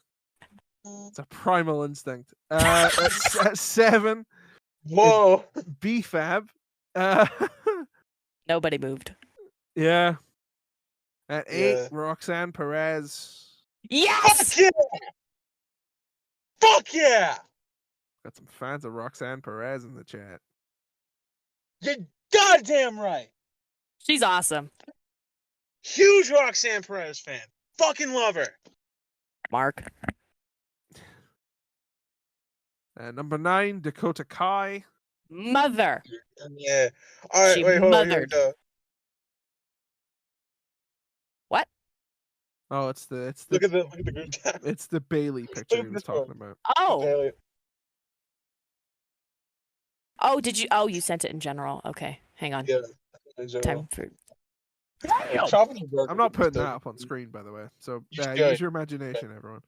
primal instinct. At 7. Whoa. B-Fab. Nobody moved. Yeah. At 8, Yeah. Roxanne Perez. Yes! Fuck yeah! Fuck yeah! Got some fans of Roxanne Perez in the chat. You're goddamn right! She's awesome. Huge Roxanne Perez fan. Fucking love her. Mark. Number 9, Dakota Kai. Mother. Yeah. All right, She wait, hold on. Here we mothered. go. What? Oh, it's the Look at the group chat. it's the Bailey picture he was this talking one. about. Oh. Bailey. Oh, did you? Oh, you sent it in general. Okay, hang on. Yeah. in general. Time for. Chopping the burger I'm not putting is that up on screen, by the way. So You should. use your imagination, everyone.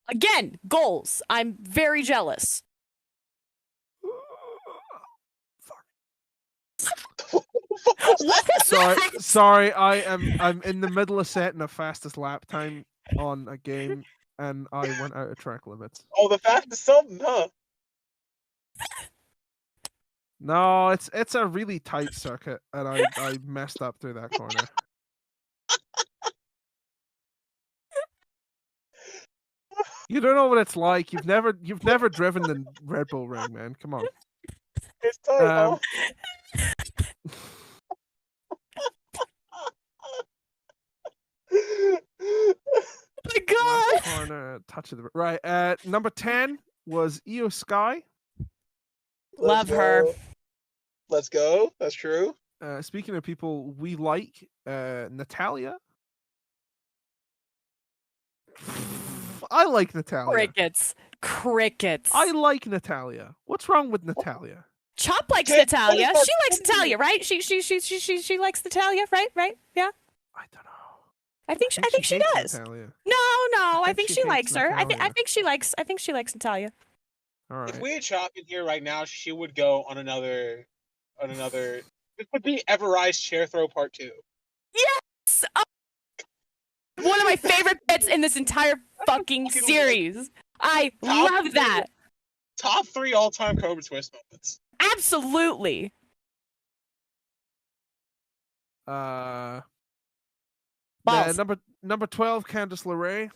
Again, goals. I'm very jealous. Sorry. I'm in the middle of setting a fastest lap time on a game, and I went out of track limits. Oh, the fact is something, huh? No, it's a really tight circuit, and I messed up through that corner. You don't know what it's like. You've never driven the Red Bull Ring, man. Come on. It's tight, huh? Oh my god! Last corner, touch of the right. Number 10 was Io Sky. Love her. Let's go. That's true. Speaking of people we like, Natalia. I like Natalia. Crickets. I like Natalia. What's wrong with Natalia? Chop likes Natalia. She likes Natalia, right? She likes Natalia, right? Right? Yeah. I don't know. I think she hates does. Natalia. No. I think she she hates likes her. I Natalia. think she likes Natalia. All right. If we had Chop in here right now, she would go on another. This would be Everrise chair throw part 2. Yes. Oh. One of my favorite bits in this entire fucking series. I love that. Top 3 all-time Cobra Twist moments. Absolutely. Balls. Number 12, Candice LeRae.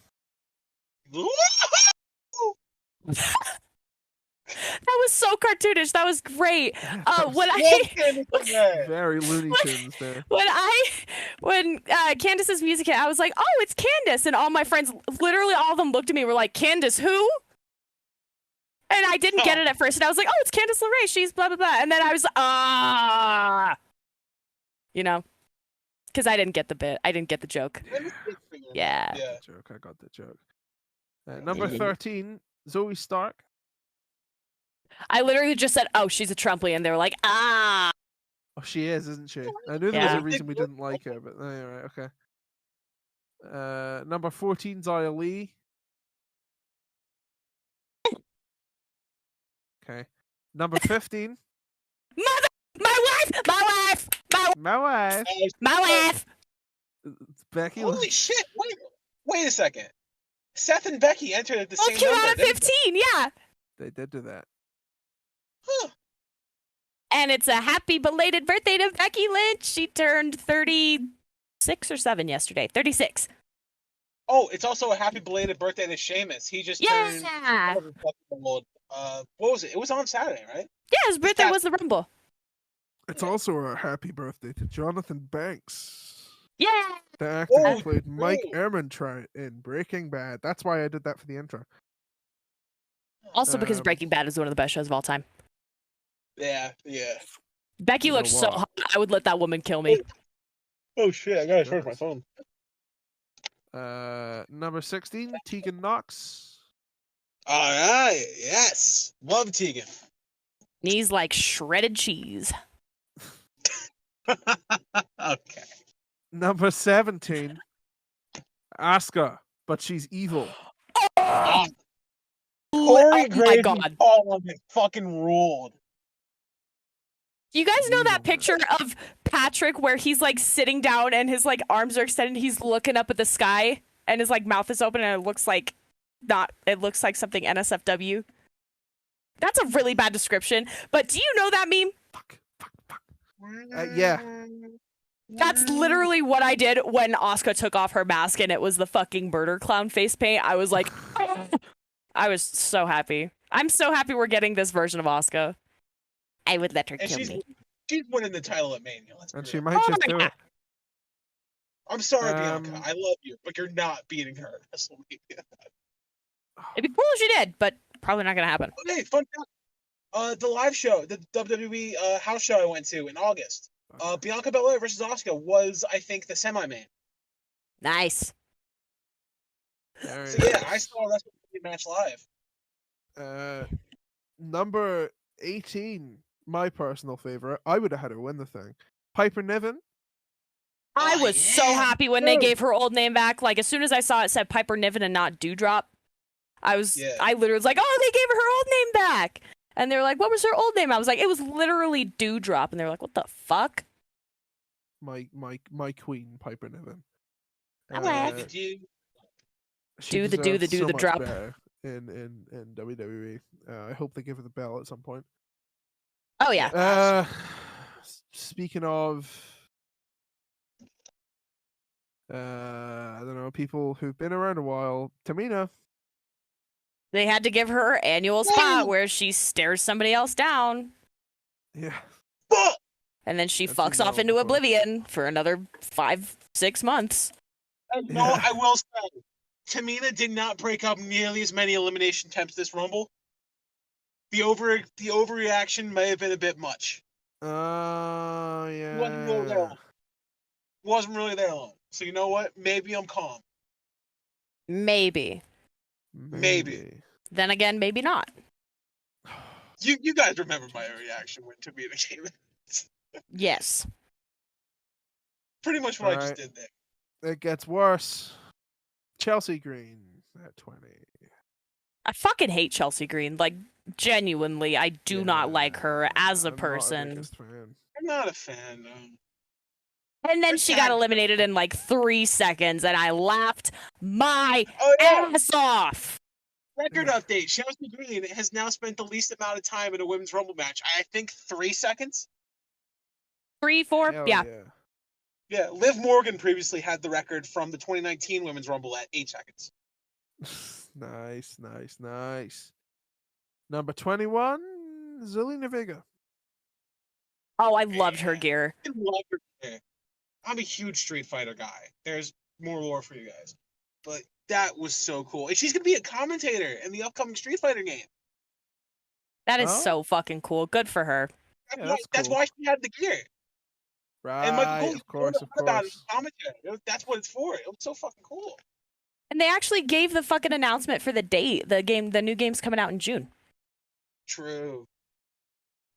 That was so cartoonish. That was great. That When was I Candace LeRae. very Looney Tunes there. when Candace's music hit, I was like, "Oh, it's Candace!" And all my friends, literally all of them, looked at me, were like, "Candace who?" And I didn't get it at first, and I was like, "Oh, it's Candace LeRae. She's blah blah blah." And then I was you know, because I didn't get the bit. I didn't get the joke. Yeah. Yeah. Joke, I got the joke. Number 13, Zoe Stark. I literally just said, "Oh, she's a Trumply," and they were like, "Ah." Oh, she is, isn't she? I knew there was Yeah. a reason we didn't like her, but right, okay. Number 14, Zaya Lee. Okay. Number 15, My wife, my wife, my wife. it's Becky Holy Lynch. shit! Wait a second. Seth and Becky entered at the Both same came number. out at didn't they? 15, yeah. They did do that. Huh. And it's a happy belated birthday to Becky Lynch. She turned 36 or 7 yesterday. 36. Oh, it's also a happy belated birthday to Sheamus. He just turned. Yeah. What was it? It was on Saturday, right? Yeah, his birthday was the Rumble. It's also a happy birthday to Jonathan Banks, Yeah. the actor Oh, who played Mike true. Ehrmantraut in Breaking Bad. That's why I did that for the intro. Also because Um, Breaking Bad is one of the best shows of all time. Yeah. Becky You know looks so what? hot. I would let that woman kill me. Oh shit! I gotta charge my phone. Number 16, Tegan Knox. All right. Yes. Love Tegan. Knees like shredded cheese. Okay. Number 17, Asuka, but she's evil. Oh, Corey my Graves' God. call on it fucking ruled. You guys know that Evil, picture of Patrick where he's like sitting down and his like arms are extended, he's looking up at the sky and his like mouth is open and it looks like something NSFW. That's a really bad description, but do you know that meme? Fuck. Yeah. That's literally what I did when Asuka took off her mask and it was the fucking murder clown face paint. I was like, I was so happy. I'm so happy we're getting this version of Asuka. I would let her And kill she's me. winning the title at Mania. Let's And be she real. might just do my it. I'm sorry, Um, Bianca. I love you, but you're not beating her at WrestleMania. It'd be cool if she did, but probably not gonna happen. Okay, fun fact. The live show, the WWE house show I went to in August. Bianca Belair versus Asuka was, I think, the semi-main. Nice. Very So yeah, I nice. saw a WrestleMania match live. Number 18, my personal favorite. I would have had her win the thing. Piper Niven. I Oh, was so yeah. happy when they gave her old name back. Like as soon as I saw it said Piper Niven and not Dewdrop, I literally was like, oh, they gave her old name back. And they were like, what was her old name? I was like, it was literally Dewdrop. And they were like, what the fuck? My queen, Piper Niven. Hello. She Do the deserves so much drop. better in WWE. I hope they give her the bell at some point. Oh yeah. Speaking of, I don't know, people who've been around a while. Tamina. They had to give her her annual spot where she stares somebody else down. Yeah. Fuck! And then she I've fucks seen that off one into before. oblivion for another 5-6 months. And no, Yeah. I will say, Tamina did not break up nearly as many elimination attempts this Rumble. The overreaction may have been a bit much. Yeah. Wasn't really there long. So you know what? Maybe I'm calm. Maybe. Maybe. Then again, maybe not. You guys remember my reaction when Tamina came in. Yes. Pretty much what I Alright. just did there. It gets worse. Chelsea Green at 20. I fucking hate Chelsea Green. Like, genuinely, I do not like her as a I'm not person. biggest fan. I'm not a fan. And then she got eliminated in like 3 seconds, and I laughed my Oh yeah. ass off. Record update. Chelsea Green has now spent the least amount of time in a women's Rumble match. I think 3 seconds. 3, 4, Hell yeah. Yeah, Liv Morgan previously had the record from the 2019 Women's Rumble at 8 seconds. Nice. Number 21, Zelina Vega. Oh, I loved her gear. I love her gear. I'm a huge Street Fighter guy. There's more lore for you guys. But that was so cool. And she's going to be a commentator in the upcoming Street Fighter game. That is Oh. so fucking cool. Good for her. That's why she had the gear. Right, And Michael Cole's of course. about it, commentary. That's what it's for. It was so fucking cool. And they actually gave the fucking announcement for the date. The new game's coming out in June. True.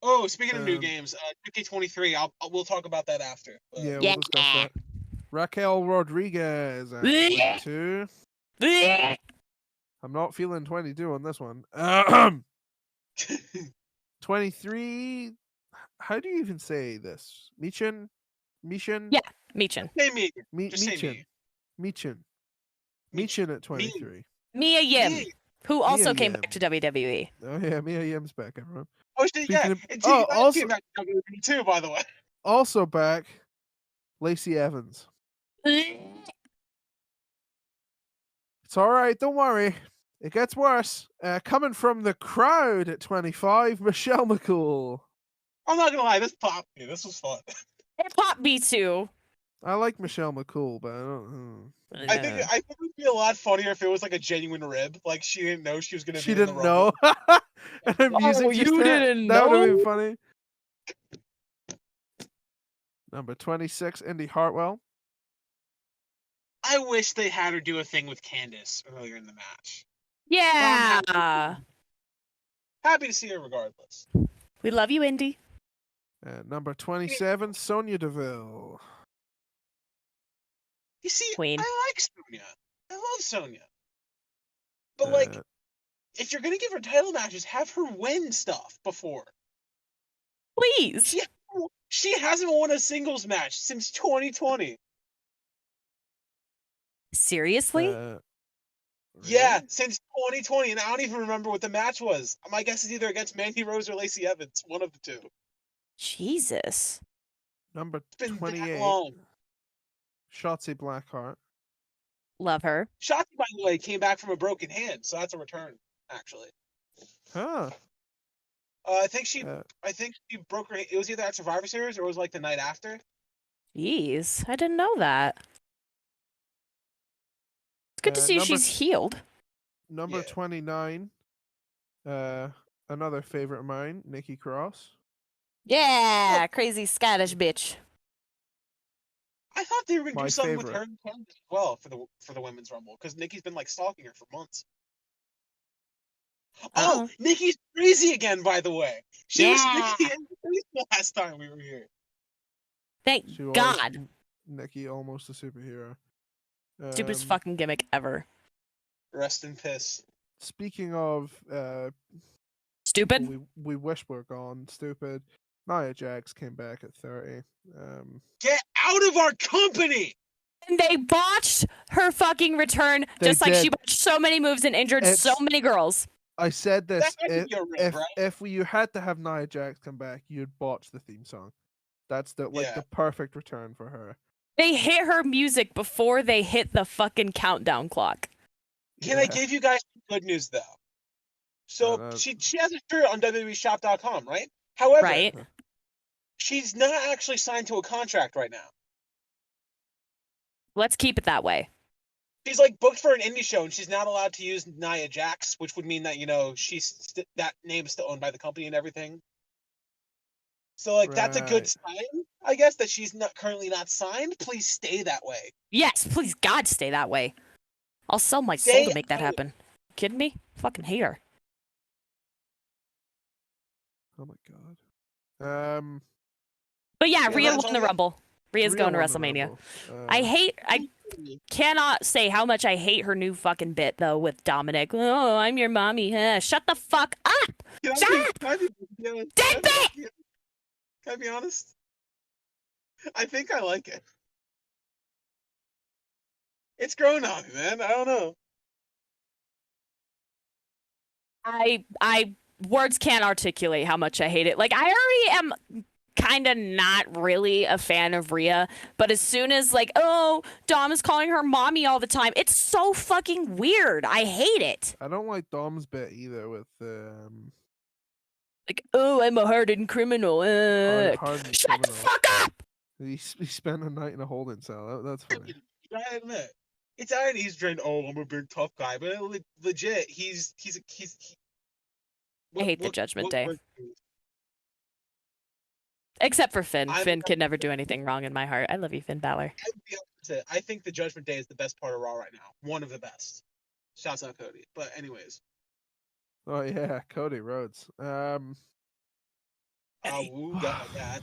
Oh, speaking of new games, 2K23. We'll talk about that after. Yeah, we'll discuss that. Raquel Rodriguez at 22. I'm not feeling 22 on this one. 23. How do you even say this? Michin? Yeah, Michin. Say me. Just say Michin. me. Michin at 23. Mia Yim, who also Mia came Yim. back to WWE. Oh yeah, Mia Yim's back, everyone. Oh, shit, yeah. Speaking of- Also came back to WWE too, by the way. Also back, Lacey Evans. It's all right, don't worry. It gets worse. Coming from the crowd at 25, Michelle McCool. I'm not gonna lie, this popped me. This was fun. It popped me too. I like Michelle McCool, but I don't. I think it would be a lot funnier if it was like a genuine rib. Like she didn't know she was gonna. She be in the didn't know. Rumble. And the music just you hit. didn't That would have know? been funny. Number 26, Indy Hartwell. I wish they had her do a thing with Candace earlier in the match. Yeah. Happy to see her regardless. We love you, Indy. Number 27, Sonya Deville. You see, Queen. I like Sonya. I love Sonya. But like, Uh, if you're gonna give her title matches, have her win stuff before. Please. She hasn't won a singles match since 2020. Seriously? Yeah, since 2020, and I don't even remember what the match was. My guess is either against Mandy Rose or Lacey Evans, one of the two. Jesus. Number It's been 28, that long. Shotzi Blackheart. Love her. Shotzi, by the way, came back from a broken hand, so that's a return, actually. Huh. I think she Uh, broke her. It was either at Survivor Series or it was like the night after. Jeez. I didn't know that. It's good to see number- she's healed. Number Yeah. 29, another favorite of mine, Nikki Cross. Yeah. Crazy Scottish bitch. I thought they were gonna My do something with favorite. her and Candace as well for the women's rumble because Nikki's been like stalking her for months. Oh, Nikki's crazy again, by the way. She was Nikki and Nikki last time we were here. Thank She was God. Nikki, almost a superhero. Stupidest Um, fucking gimmick ever. Rest in piss. Speaking of Stupid? we wish we're gone, stupid. Nia Jax came back at 30. Get out of our company! And they botched her fucking return, They just like she did. botched so many moves and injured so It's- many girls. I said this. That had to be a rip, If right? you had to have Nia Jax come back, you'd botch the theme song. That's the Yeah. the perfect return for her. They hit her music before they hit the fucking countdown clock. Can I Yeah. give you guys some good news though? So Uh, she has a shirt on WWEshop.com, right? However, Right? she's not actually signed to a contract right now. Let's keep it that way. She's like booked for an indie show, and she's not allowed to use Nia Jax, which would mean that that name is still owned by the company and everything. So like that's a good Right. sign, I guess, that she's not currently not signed. Please stay that way. Yes, please God stay that way. I'll sell my soul Stay to make that out. happen. Kidding me? Fucking hate her. Oh my god. But yeah, Yeah, Rhea that's won the all- Rumble. Rhea's Rhea going to won the WrestleMania. Rumble. I cannot say how much I hate her new fucking bit though with Dominic. Oh, I'm your mommy. Shut the fuck up. Can Shut up! I be honest? Dead Can I be honest? I think I like it. It's growing on me, man. I don't know. I words can't articulate how much I hate it. Like I already am kind of not really a fan of Rhea, but as soon as like, oh, Dom is calling her mommy all the time, it's so fucking weird. I hate it. I don't like Dom's bit either with Like, oh, I'm a hardened criminal. Hardened Shut the criminal. fuck up! He spent a night in a holding cell. That's funny. You gotta admit, it's alright. He's trained. Oh, I'm a big tough guy, but legit, he's I hate the Judgment Day. what- Except for Finn. I'm- Finn could never do anything wrong in my heart. I love you, Finn Balor. I think the Judgment Day is the best part of Raw right now. One of the best. Shouts out Cody. But anyways, Oh yeah, Cody Rhodes. woo, got that.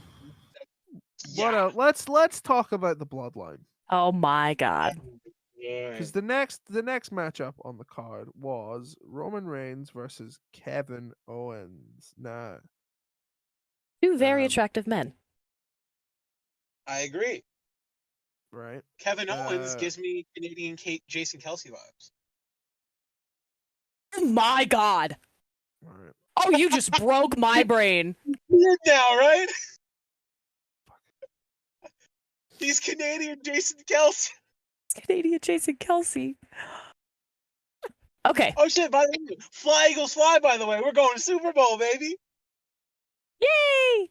What else? Let's talk about the Bloodline. Oh my god. Because the next matchup on the card was Roman Reigns versus Kevin Owens. Now, Two very attractive men. I agree. right? Kevin Owens gives me Canadian Jason Kelsey vibes. Oh my god. All right. Oh, you just broke my brain. Weird now, right? He's Canadian Jason Kelsey. Canadian Jason Kelsey. Okay. Oh shit! By the way, fly Eagles fly. By the way, we're going to Super Bowl, baby. Yay!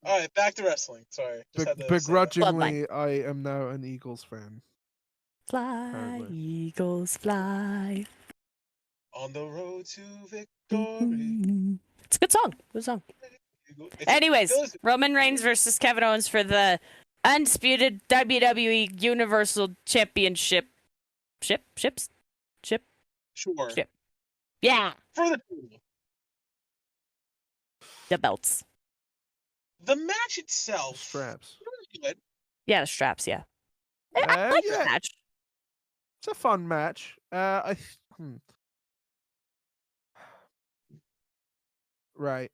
All right, back to wrestling. Sorry. just had to say that. Begrudgingly, I am now an Eagles fan. Fly, Apparently. Eagles, fly. On the road to victory. It's a good song. Good song. It's- Anyways, it was- Roman Reigns versus Kevin Owens for the undisputed WWE Universal Championship. Ships? Sure. Shit. Yeah. For The belts. the match itself, Straps. was good. Yeah, the straps, yeah. I like the Yeah. match. It's a fun match. Right.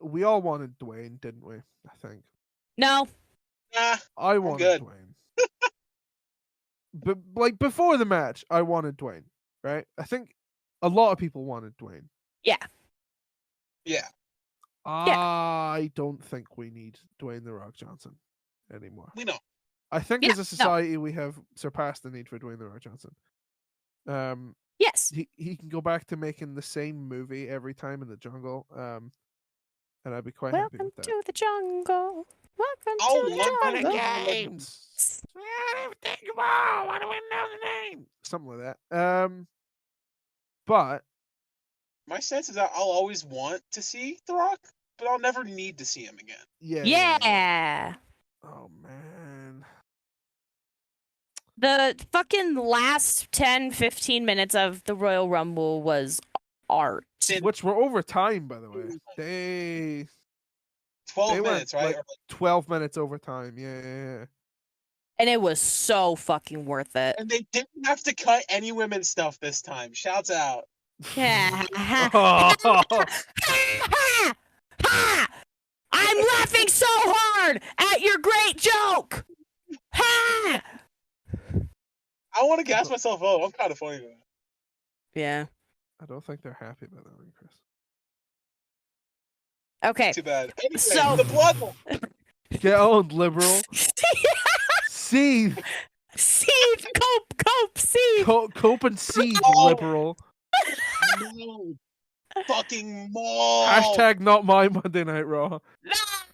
We all wanted Dwayne, didn't we? I think. No. Nah, I wanted good. Dwayne. But like before the match, I wanted Dwayne, right? I think a lot of people wanted Dwayne. Yeah. yeah. I don't think we need Dwayne the Rock Johnson anymore. We know. I think Yeah, as a society we have surpassed the need for Dwayne the Rock Johnson. Yes. He can go back to making the same movie every time in the jungle. And I'd be quite happy Welcome with that. to the jungle. Welcome Oh, to the one jungle. games. I don't even know the name. Something like that. But My sense is that I'll always want to see The Rock, but I'll never need to see him again. yeah. Yeah. Oh man. The fucking last 10, 15 minutes of the Royal Rumble was art. Which were over time, by the way. They 12 They went, minutes, right? like, Or 12 minutes over time. Yeah. And it was so fucking worth it. and they didn't have to cut any women's stuff this time. Shouts out. Yeah. Oh, I'm laughing so hard at your great joke. Ha! I want to gas myself up. I'm kind of funny to that. Yeah. I don't think they're happy about that one, Chris. Okay. Too bad. Anyway, So- the blood. Get on, liberal. Seethe. Seethe, cope, seethe. Cope and seethe, Oh. liberal. No. Fucking mall. Hashtag not my Monday Night Raw.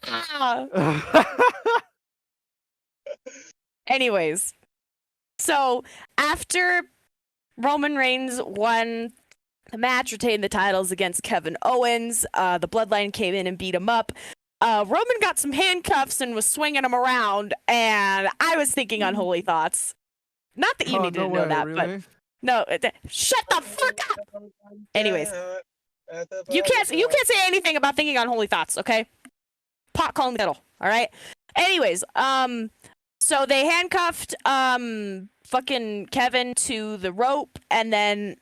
Ah. Anyways, so after Roman Reigns won the match, retained the titles against Kevin Owens, the Bloodline came in and beat him up. Roman got some handcuffs and was swinging them around, and I was thinking unholy thoughts. Not that you Oh, needed no to know way, that, really? but no. Shut the fuck up. Anyways, you can't say anything about thinking unholy thoughts, okay? Pot calling the kettle, all right? Anyways, so they handcuffed fucking Kevin to the rope, and then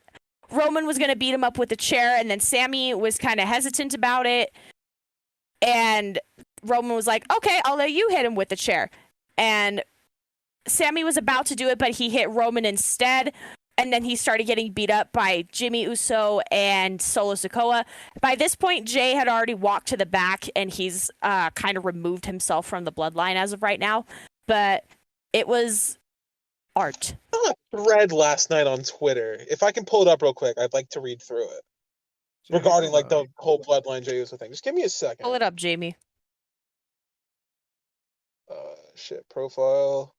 Roman was gonna beat him up with a chair, and then Sammy was kind of hesitant about it, and Roman was like, "Okay, I'll let you hit him with the chair," and Sammy was about to do it, but he hit Roman instead. And then he started getting beat up by Jimmy Uso and Solo Sikoa. By this point, Jay had already walked to the back, and he's kind of removed himself from the bloodline as of right now. But it was art. I saw a thread last night on Twitter. If I can pull it up real quick, I'd like to read through it. regarding like the whole bloodline Jey Uso thing. Just give me a second. Pull it up, Jamie. Profile.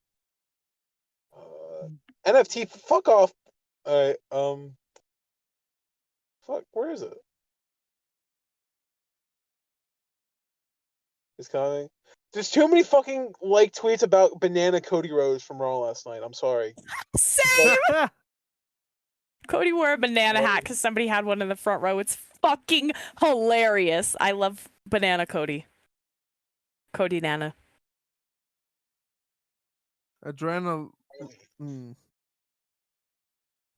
NFT. Fuck off. All right. Fuck. Where is it? It's coming. There's too many fucking like tweets about banana Cody Rhodes from Raw last night. I'm sorry. Same. Cody wore a banana hat because somebody had one in the front row. It's fucking hilarious. I love banana Cody. Cody Nana. Adrenal.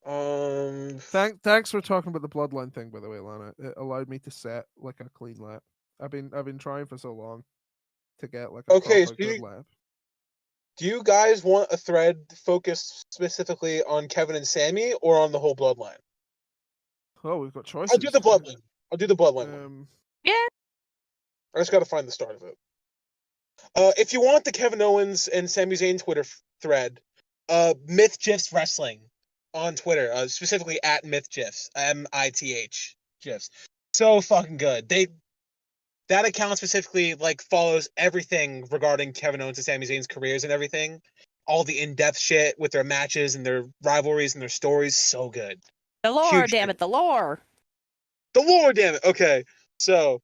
Thanks for talking about the bloodline thing, by the way, Lana. It allowed me to set like a clean lap. I've been trying for so long to get like a proper good lap. Do you guys want a thread focused specifically on Kevin and Sammy or on the whole bloodline? Oh, we've got choices. I'll do the bloodline. one. Yeah. I just got to find the start of it. If you want the Kevin Owens and Sami Zayn Twitter thread, Myth GIFs Wrestling on Twitter, specifically at Myth GIFs, MITH GIFs. So fucking good. That account specifically like follows everything regarding Kevin Owens and Sami Zayn's careers and everything. All the in-depth shit with their matches and their rivalries and their stories. So good. The lore, damn it, the lore. The lore, damn it. Okay, so,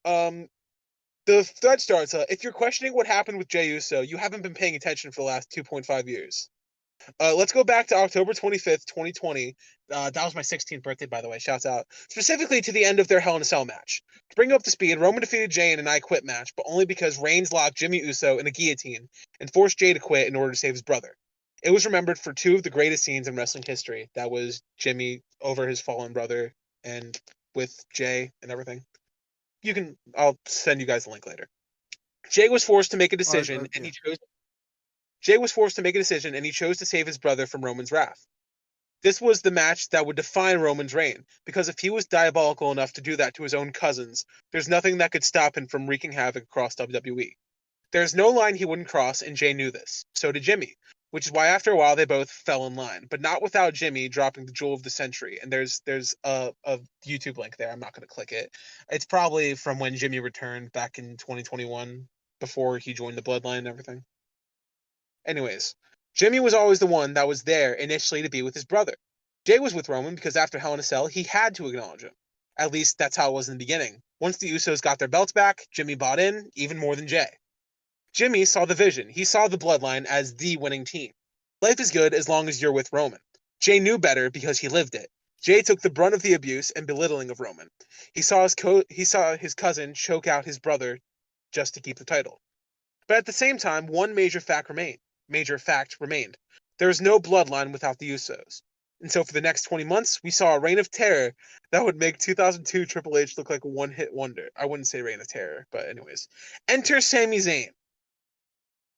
the thread starts, if you're questioning what happened with Jey Uso, you haven't been paying attention for the last 2.5 years. Let's go back to October 25th, 2020. That was my 16th birthday, by the way. Shouts out. Specifically to the end of their Hell in a Cell match. To bring you up to speed, Roman defeated Jey in an I Quit match, but only because Reigns locked Jimmy Uso in a guillotine and forced Jey to quit in order to save his brother. It was remembered for two of the greatest scenes in wrestling history. That was Jimmy over his fallen brother and with Jey and everything. I'll send you guys the link later. Jey was forced to make a decision, and he chose. Jey was forced to make a decision, and he chose to save his brother from Roman's wrath. This was the match that would define Roman's reign, because if he was diabolical enough to do that to his own cousins, there's nothing that could stop him from wreaking havoc across WWE. There's no line he wouldn't cross, and Jey knew this. So did Jimmy, which is why after a while they both fell in line, but not without Jimmy dropping the jewel of the century. And there's a YouTube link there. I'm not going to click it. It's probably from when Jimmy returned back in 2021, before he joined the Bloodline and everything. Anyways, Jimmy was always the one that was there initially to be with his brother. Jey was with Roman because after Hell in a Cell, he had to acknowledge him. At least that's how it was in the beginning. Once the Usos got their belts back, Jimmy bought in, even more than Jey. Jimmy saw the vision. He saw the Bloodline as the winning team. Life is good as long as you're with Roman. Jey knew better because he lived it. Jey took the brunt of the abuse and belittling of Roman. He saw his cousin choke out his brother just to keep the title. But at the same time, one major fact remained. There is no Bloodline without the Usos. And so for the next 20 months, we saw a reign of terror that would make 2002 Triple H look like a one-hit wonder. I wouldn't say reign of terror, but anyways. Enter Sami Zayn.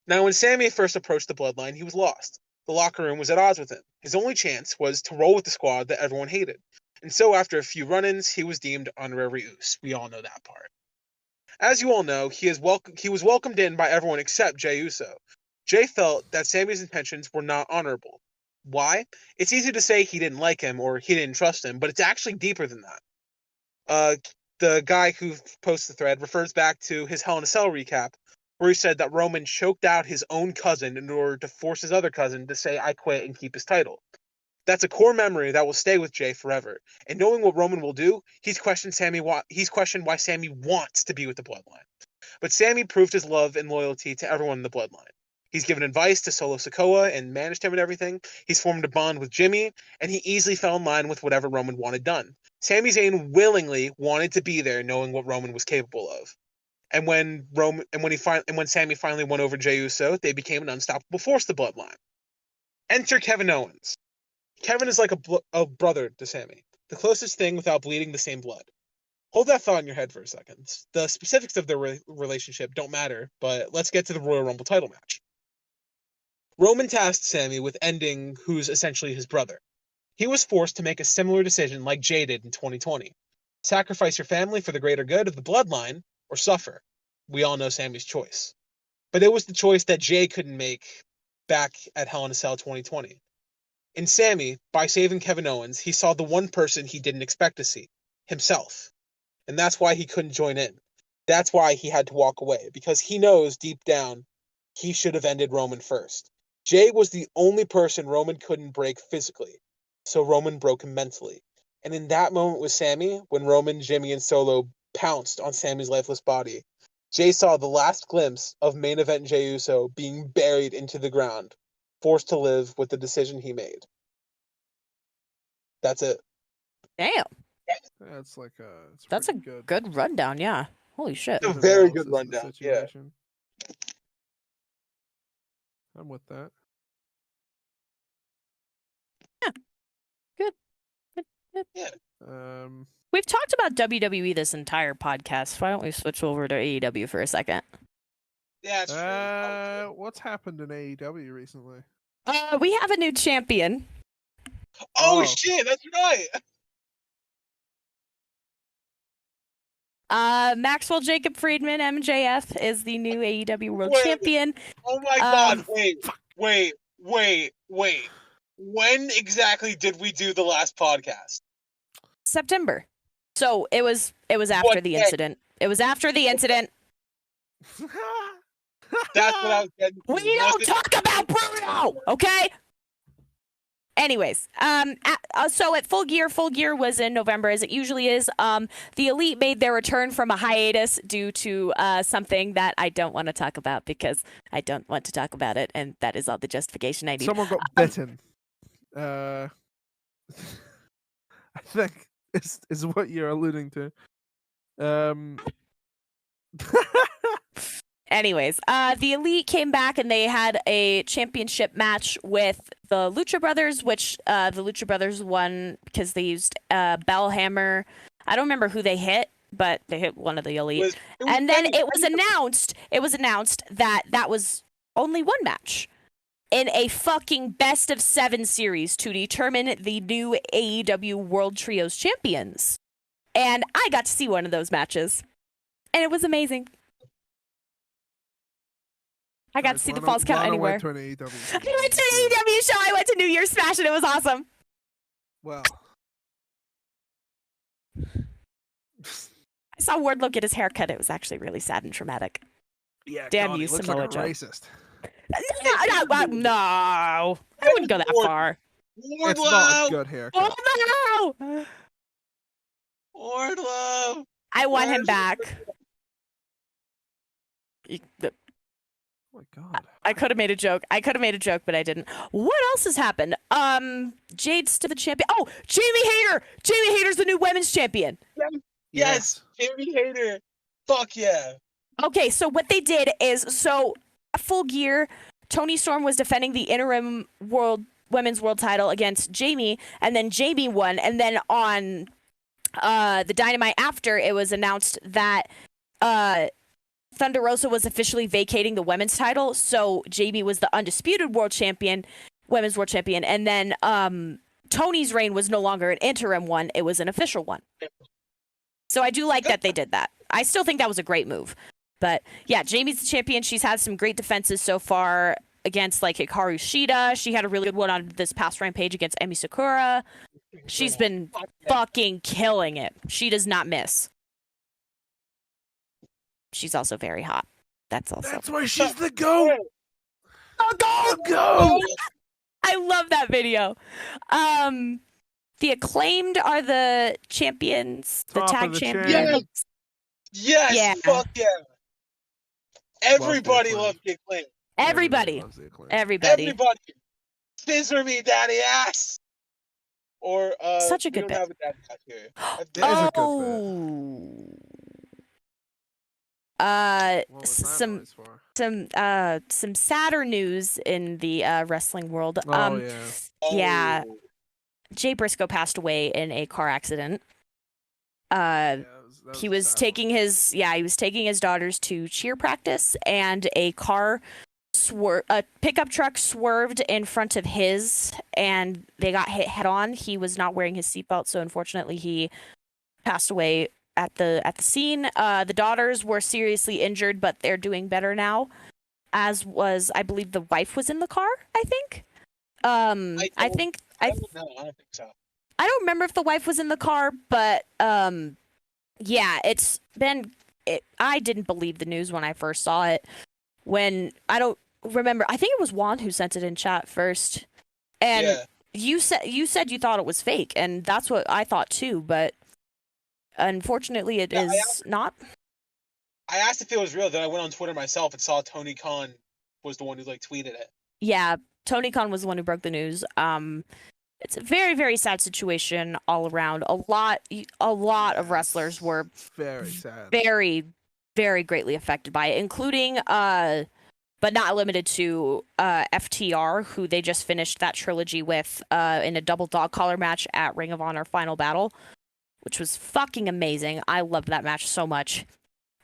Now, when Sami first approached the Bloodline, he was lost. The locker room was at odds with him. His only chance was to roll with the squad that everyone hated. And so after a few run-ins, he was deemed honorary Us. We all know that part. As you all know, he was welcomed in by everyone except Jey Uso. Jey felt that Sami's intentions were not honorable. Why? It's easy to say he didn't like him or he didn't trust him, but it's actually deeper than that. The guy who posts the thread refers back to his Hell in a Cell recap, where he said that Roman choked out his own cousin in order to force his other cousin to say, "I quit," and keep his title. That's a core memory that will stay with Jey forever. And knowing what Roman will do, he's questioned why Sami wants to be with the Bloodline. But Sami proved his love and loyalty to everyone in the Bloodline. He's given advice to Solo Sikoa and managed him and everything. He's formed a bond with Jimmy, and he easily fell in line with whatever Roman wanted done. Sami Zayn willingly wanted to be there, knowing what Roman was capable of. And when Sami finally won over Jey Uso, they became an unstoppable force, the Bloodline. Enter Kevin Owens. Kevin is like a brother to Sami, the closest thing without bleeding the same blood. Hold that thought in your head for a second. The specifics of their relationship don't matter, but let's get to the Royal Rumble title match. Roman tasked Sami with ending who's essentially his brother. He was forced to make a similar decision like Jey did in 2020. Sacrifice your family for the greater good of the Bloodline, or suffer. We all know Sami's choice. But it was the choice that Jey couldn't make back at Hell in a Cell 2020. In Sami, by saving Kevin Owens, he saw the one person he didn't expect to see. himself. And that's why he couldn't join in. That's why he had to walk away, because he knows deep down he should have ended Roman first. Jay was the only person Roman couldn't break physically, so Roman broke him mentally. And in that moment with Sami, when Roman, Jimmy, and Solo pounced on Sami's lifeless body, Jay saw the last glimpse of main event Jey Uso being buried into the ground, forced to live with the decision he made. That's it. Damn. That's like That's a good rundown, yeah. Holy shit. It's a very good rundown. Yeah. I'm with that. Yeah. Good. Yeah. We've talked about WWE this entire podcast. Why don't we switch over to AEW for a second? Yeah, it's true. What's happened in AEW recently? We have a new champion. Oh shit, that's right. Maxwell Jacob Friedman, MJF, is the new AEW World Champion. Oh my god, wait. When exactly did we do the last podcast? September. So it was after the incident. It was after the incident. That's what I was getting. We don't talk about Bruno, okay? Anyways, so at Full Gear was in November, as it usually is. The Elite made their return from a hiatus due to something that I don't want to talk about because I don't want to talk about it, and that is all the justification I need. Someone got bitten. I think is what you're alluding to. Anyways, the Elite came back and they had a championship match with the Lucha Brothers, which the Lucha Brothers won because they used Bell Hammer. I don't remember who they hit, but they hit one of the Elite. And then it was announced that was only one match in a fucking best of 7 series to determine the new AEW World Trios champions. And I got to see one of those matches, and it was amazing. I got to see the Falls Count Anywhere. I went to an AEW show. I went to New Year's Smash, and it was awesome. Well, I saw Wardlow get his hair cut. It was actually really sad and traumatic. Yeah, damn God, you, Samoa like Joe. Racist. No, I wouldn't go that far. It's not a good haircut. Oh no! Wardlow. I want him back. Oh my God. I could have made a joke. But I didn't. What else has happened? Jade's to the champion. Oh, Jamie Hayter! Jamie Hayter's the new women's champion. Yes. Jamie Hayter. Fuck yeah. Okay, so what they did is, Full Gear, Toni Storm was defending the interim women's world title against Jamie, and then Jamie won, and then on the Dynamite after, it was announced that Thunder Rosa was officially vacating the women's title, so Jamie was the undisputed women's world champion, and then Tony's reign was no longer an interim one, it was an official one. So I do like that they did that. I still think that was a great move. But yeah, Jamie's the champion. She's had some great defenses so far against like Hikaru Shida. She had a really good one on this past Rampage against Emi Sakura. She's been fucking killing it. She does not miss. She's also very hot. That's why she's the GOAT. Go! I love that video. The Acclaimed are the champions, the tag champions. Yes. Yeah. Fuck yeah. Everybody loves the Acclaimed. Everybody. Everybody. Scissor me, daddy ass. Or such a good bit. Have a daddy ass here. Some sadder news in the wrestling world. Yeah. Jay Briscoe passed away in a car accident. He was taking his daughters to cheer practice, and a pickup truck swerved in front of his, and they got hit head on. He was not wearing his seatbelt, so unfortunately he passed away at the scene. The daughters were seriously injured, but they're doing better now. As was, I believe, the wife was in the car. I think. I don't know. I don't think so. I don't remember if the wife was in the car, but yeah, it's been. I didn't believe the news when I first saw it. When I don't remember, I think it was Juan who sent it in chat first, and Yeah. you said you thought it was fake, and that's what I thought too. But unfortunately, it Yeah, is not. I asked if it was real. Then I went on Twitter myself and saw Tony Khan was the one who like tweeted it. Yeah, Tony Khan was the one who broke the news. It's a very, very sad situation all around. A lot of wrestlers were very sad. very, very greatly affected by it, including but not limited to FTR, who they just finished that trilogy with in a double dog collar match at Ring of Honor Final Battle, which was fucking amazing. I loved that match so much.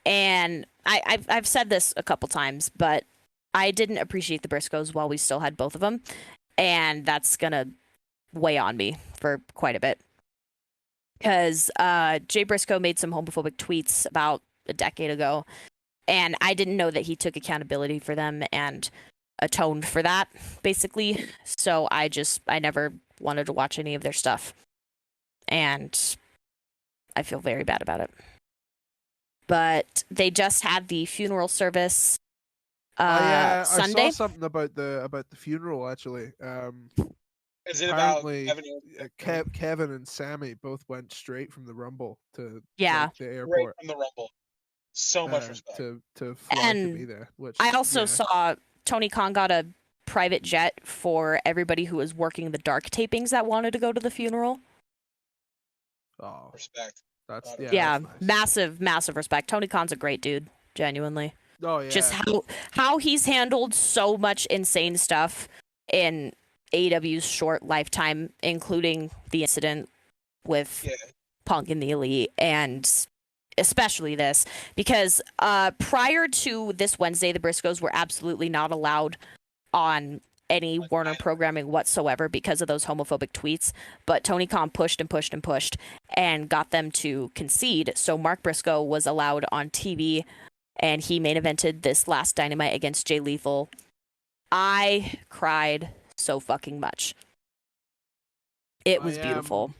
And I've said this a couple times, but I didn't appreciate the Briscoes while we still had both of them, and that's gonna weigh on me for quite a bit. Because Jay Briscoe made some homophobic tweets about a decade ago, and I didn't know that he took accountability for them and atoned for that, basically. So I never wanted to watch any of their stuff, and I feel very bad about it. But they just had the funeral service I Sunday. saw something about the funeral actually. Is it about Apparently, Kevin and Sammy both went straight from the Rumble to Yeah. like, the right airport from the Rumble? So much respect. to fly to And be there. Which I also yeah. saw Tony Khan got a private jet for everybody who was working the dark tapings that wanted to go to the funeral. Oh, Respect. that's Yeah, that's nice. massive respect. Tony Khan's a great dude, genuinely. Oh yeah. Just how he's handled so much insane stuff in AEW's short lifetime, including the incident with Yeah. Punk and the Elite, and especially this, because prior to this Wednesday, the Briscoes were absolutely not allowed on any Warner programming whatsoever because of those homophobic tweets. But Tony Khan pushed and pushed and pushed and got them to concede. So Mark Briscoe was allowed on TV, and he main evented this last Dynamite against Jay Lethal. I cried so fucking much. It was beautiful.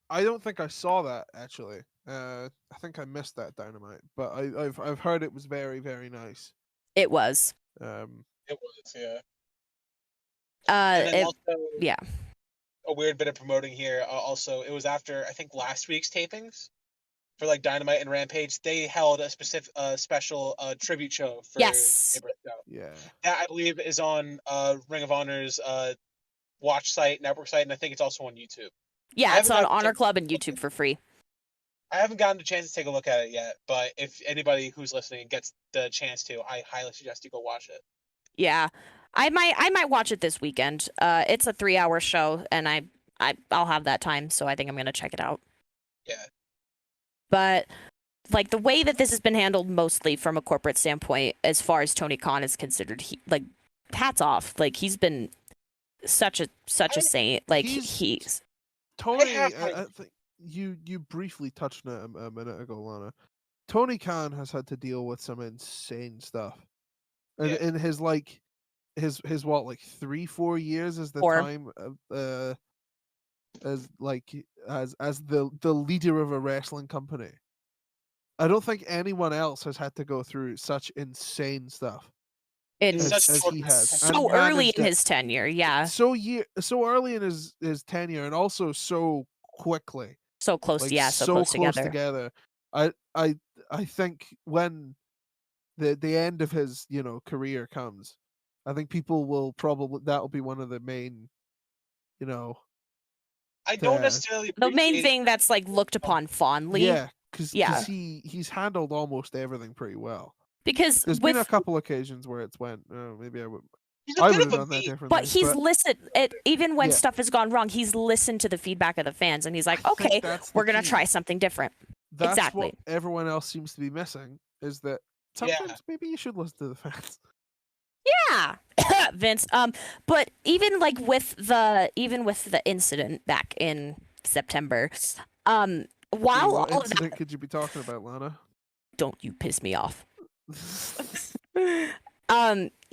I don't think I saw that actually. I think I missed that Dynamite, but I've heard it was very, very nice. It was. It was, yeah. And then also, yeah. A weird bit of promoting here. Also, it was after I think last week's tapings for like Dynamite and Rampage. They held a special tribute show for Yes. Jay Briscoe. Yeah. That I believe is on Ring of Honor's watch site, network site, and I think it's also on YouTube. Yeah, it's on Honor Club and YouTube for free. I haven't gotten the chance to take a look at it yet, but if anybody who's listening gets the chance to, I highly suggest you go watch it. Yeah, I might watch it this weekend. It's a 3-hour show, and I'll have that time, so I think I'm gonna check it out. Yeah. But like the way that this has been handled, mostly from a corporate standpoint, as far as Tony Khan is considered, like hats off. Like he's been such a saint. Like he's Tony. I think you briefly touched on it a minute ago, Lana. Tony Khan has had to deal with some insane stuff, and in his like his what, like 3-4 years as the time as the leader of a wrestling company. I don't think anyone else has had to go through such insane stuff as he has. So early in his tenure, yeah. So early in his tenure, and also so quickly. So close, like, yeah, so close together. I think when the end of his career comes, I think people will that'll be one of the main, I don't necessarily the main thing that's like looked upon fondly. Yeah, because he's handled almost everything pretty well. Because there's been a couple occasions where it's went, maybe I would. I would have done that differently. But he's listened. Even when stuff has gone wrong, he's listened to the feedback of the fans, and he's like, "Okay, we're gonna try something different." That's exactly. What everyone else seems to be missing is that sometimes maybe you should listen to the fans. Yeah, Vince. But even like with the incident back in September, while what all incident of that, could you be talking about, Lana? Don't you piss me off.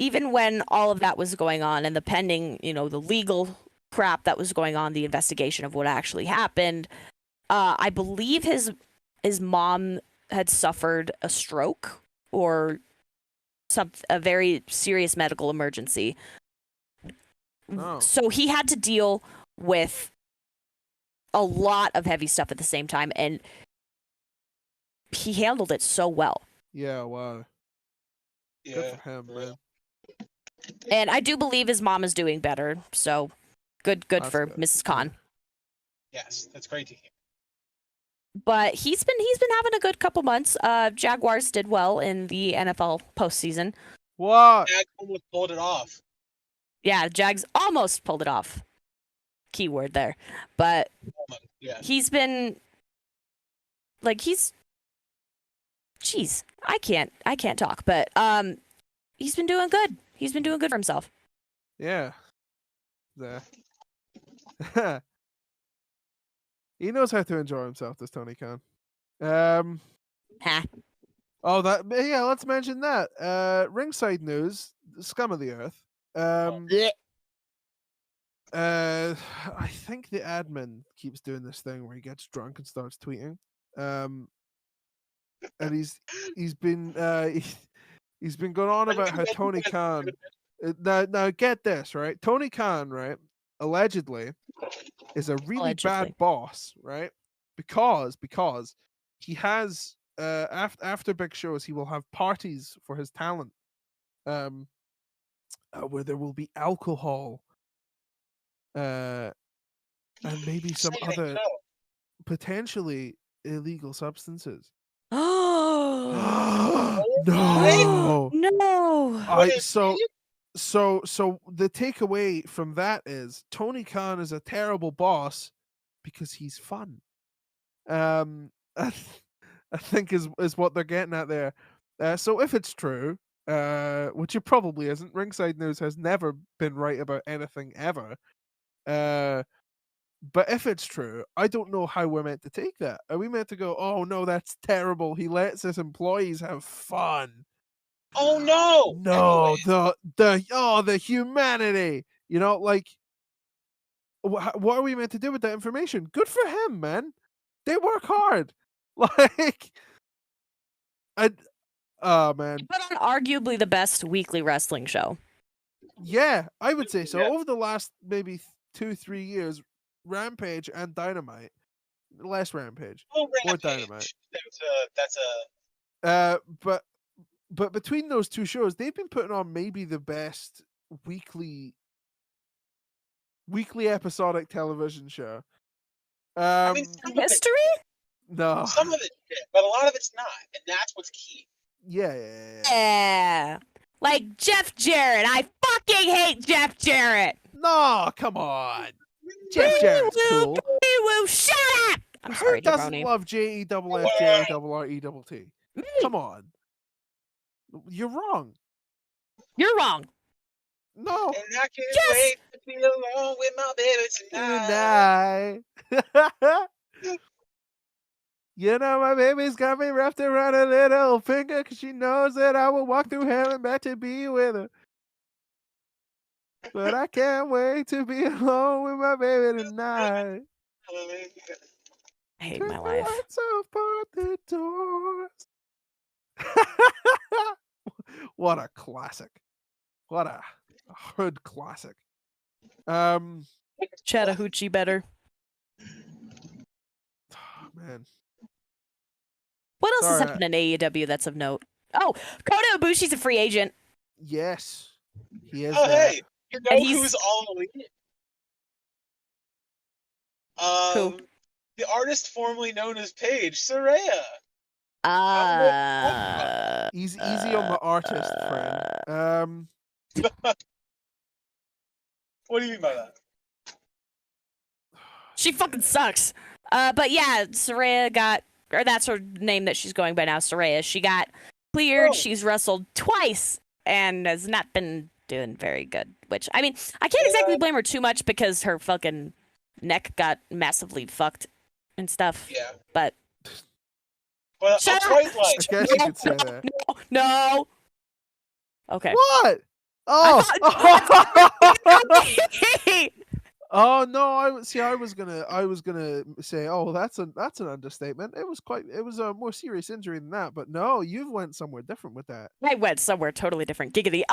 Even when all of that was going on and the pending, the legal crap that was going on, the investigation of what actually happened. I believe his mom had suffered a stroke or a very serious medical emergency. Oh. So he had to deal with a lot of heavy stuff at the same time, and he handled it so well. Yeah, wow. Yeah. Good for him, man. And I do believe his mom is doing better. So good That's for good. Mrs. Khan. Yes, that's great to hear. But he's been having a good couple months. Jaguars did well in the NFL postseason. What? Jack almost pulled it off. Yeah, Jags almost pulled it off. Keyword there. But Yeah. he's been like jeez, I can't talk, but he's been doing good. He's been doing good for himself. Yeah. He knows how to enjoy himself, this Tony Khan. Ha. Oh, yeah, let's mention that. Ringside News, scum of the earth. I think the admin keeps doing this thing where he gets drunk and starts tweeting. And he's been going on about how Tony Khan. Now get this, right? Tony Khan, right? Allegedly, is a really bad boss, right? Because he has after big shows, he will have parties for his talent, where there will be alcohol, and maybe some other potentially illegal substances. Oh No. no! So the takeaway from that is Tony Khan is a terrible boss because he's fun. I think is what they're getting at there. So if it's true, which it probably isn't, Ringside News has never been right about anything ever. But if it's true, I don't know how we're meant to take that. Are we meant to go, oh no, that's terrible, he lets his employees have fun? Oh no! No, Anyways. the humanity. You know, like, what are we meant to do with that information? Good for him, man. They work hard. Like, oh man. Put on arguably the best weekly wrestling show. Yeah, I would say so. Yeah. Over the last maybe 2-3 years, Rampage and Dynamite, less Rampage, Oh, more Rampage. Dynamite. That's a. But between those two shows, they've been putting on maybe the best weekly episodic television show. I mean, some of it- History? No. Some of it's shit, but a lot of it's not, and that's what's key. Yeah. Yeah. Like Jeff Jarrett. I fucking hate Jeff Jarrett. No, come on. Jeff Jarrett's cool. Woo, shut up! I'm Who sorry, doesn't Jabroni. love JEFF, JERRETT? Come on. You're wrong. You're wrong. No. And I can't Yes! wait to be alone with my baby tonight. You know, my baby's got me wrapped around her little finger because she knows that I will walk through hell and back to be with her. But I can't wait to be alone with my baby tonight. I hate Turn my the life. lights off, part the doors. What a classic. What a hood classic. Chattahoochee better. Man. What else has Sorry. happened in AEW that's of note? Oh, Kota Ibushi's a free agent. Yes. He is Oh, there. hey, you And know he's- who's all elite? Who? The artist formerly known as Paige, Saraya. He's easy on the artist, friend. What do you mean by that? She fucking sucks. But yeah, Saraya got, or that's her name that she's going by now, Saraya. She got cleared. Oh. She's wrestled twice and has not been doing very good. Which, I mean, I can't exactly blame her too much because her fucking neck got massively fucked and stuff. Yeah. But Well, Shut I'll quite I like. guess you could say that. no. Okay. What? Oh! Oh no, I was gonna say, oh, that's an understatement. It was a more serious injury than that, but no, you've went somewhere different with that. I went somewhere totally different. Giggity.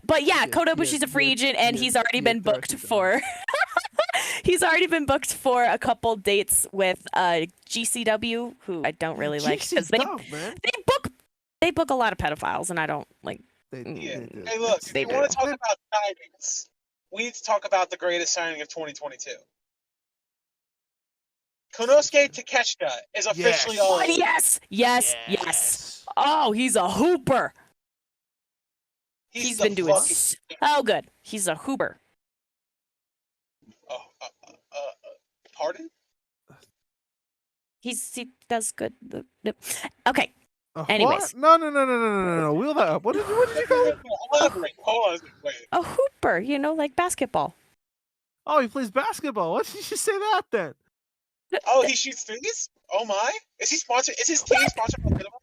But yeah, Kota Ibushi's a free agent, and he's already been booked for. He's already been booked for a couple dates with GCW, who I don't really like because man. they book a lot of pedophiles, and I don't like. They do. Hey, look, if you want to talk about signings, we need to talk about the greatest signing of 2022. Konosuke Takeshita is officially all in. Yes. Oh, he's a hooper. He's been doing so good. He's a hooper. Pardon? He does good. Okay. Anyways. What? No. Wheel that up. What did you call it? Hold on. Wait. A hooper, like basketball. Oh, he plays basketball. Why did you say that then? Oh, he shoots threes? Oh my. Is he sponsored? Is his team sponsored by Minimum?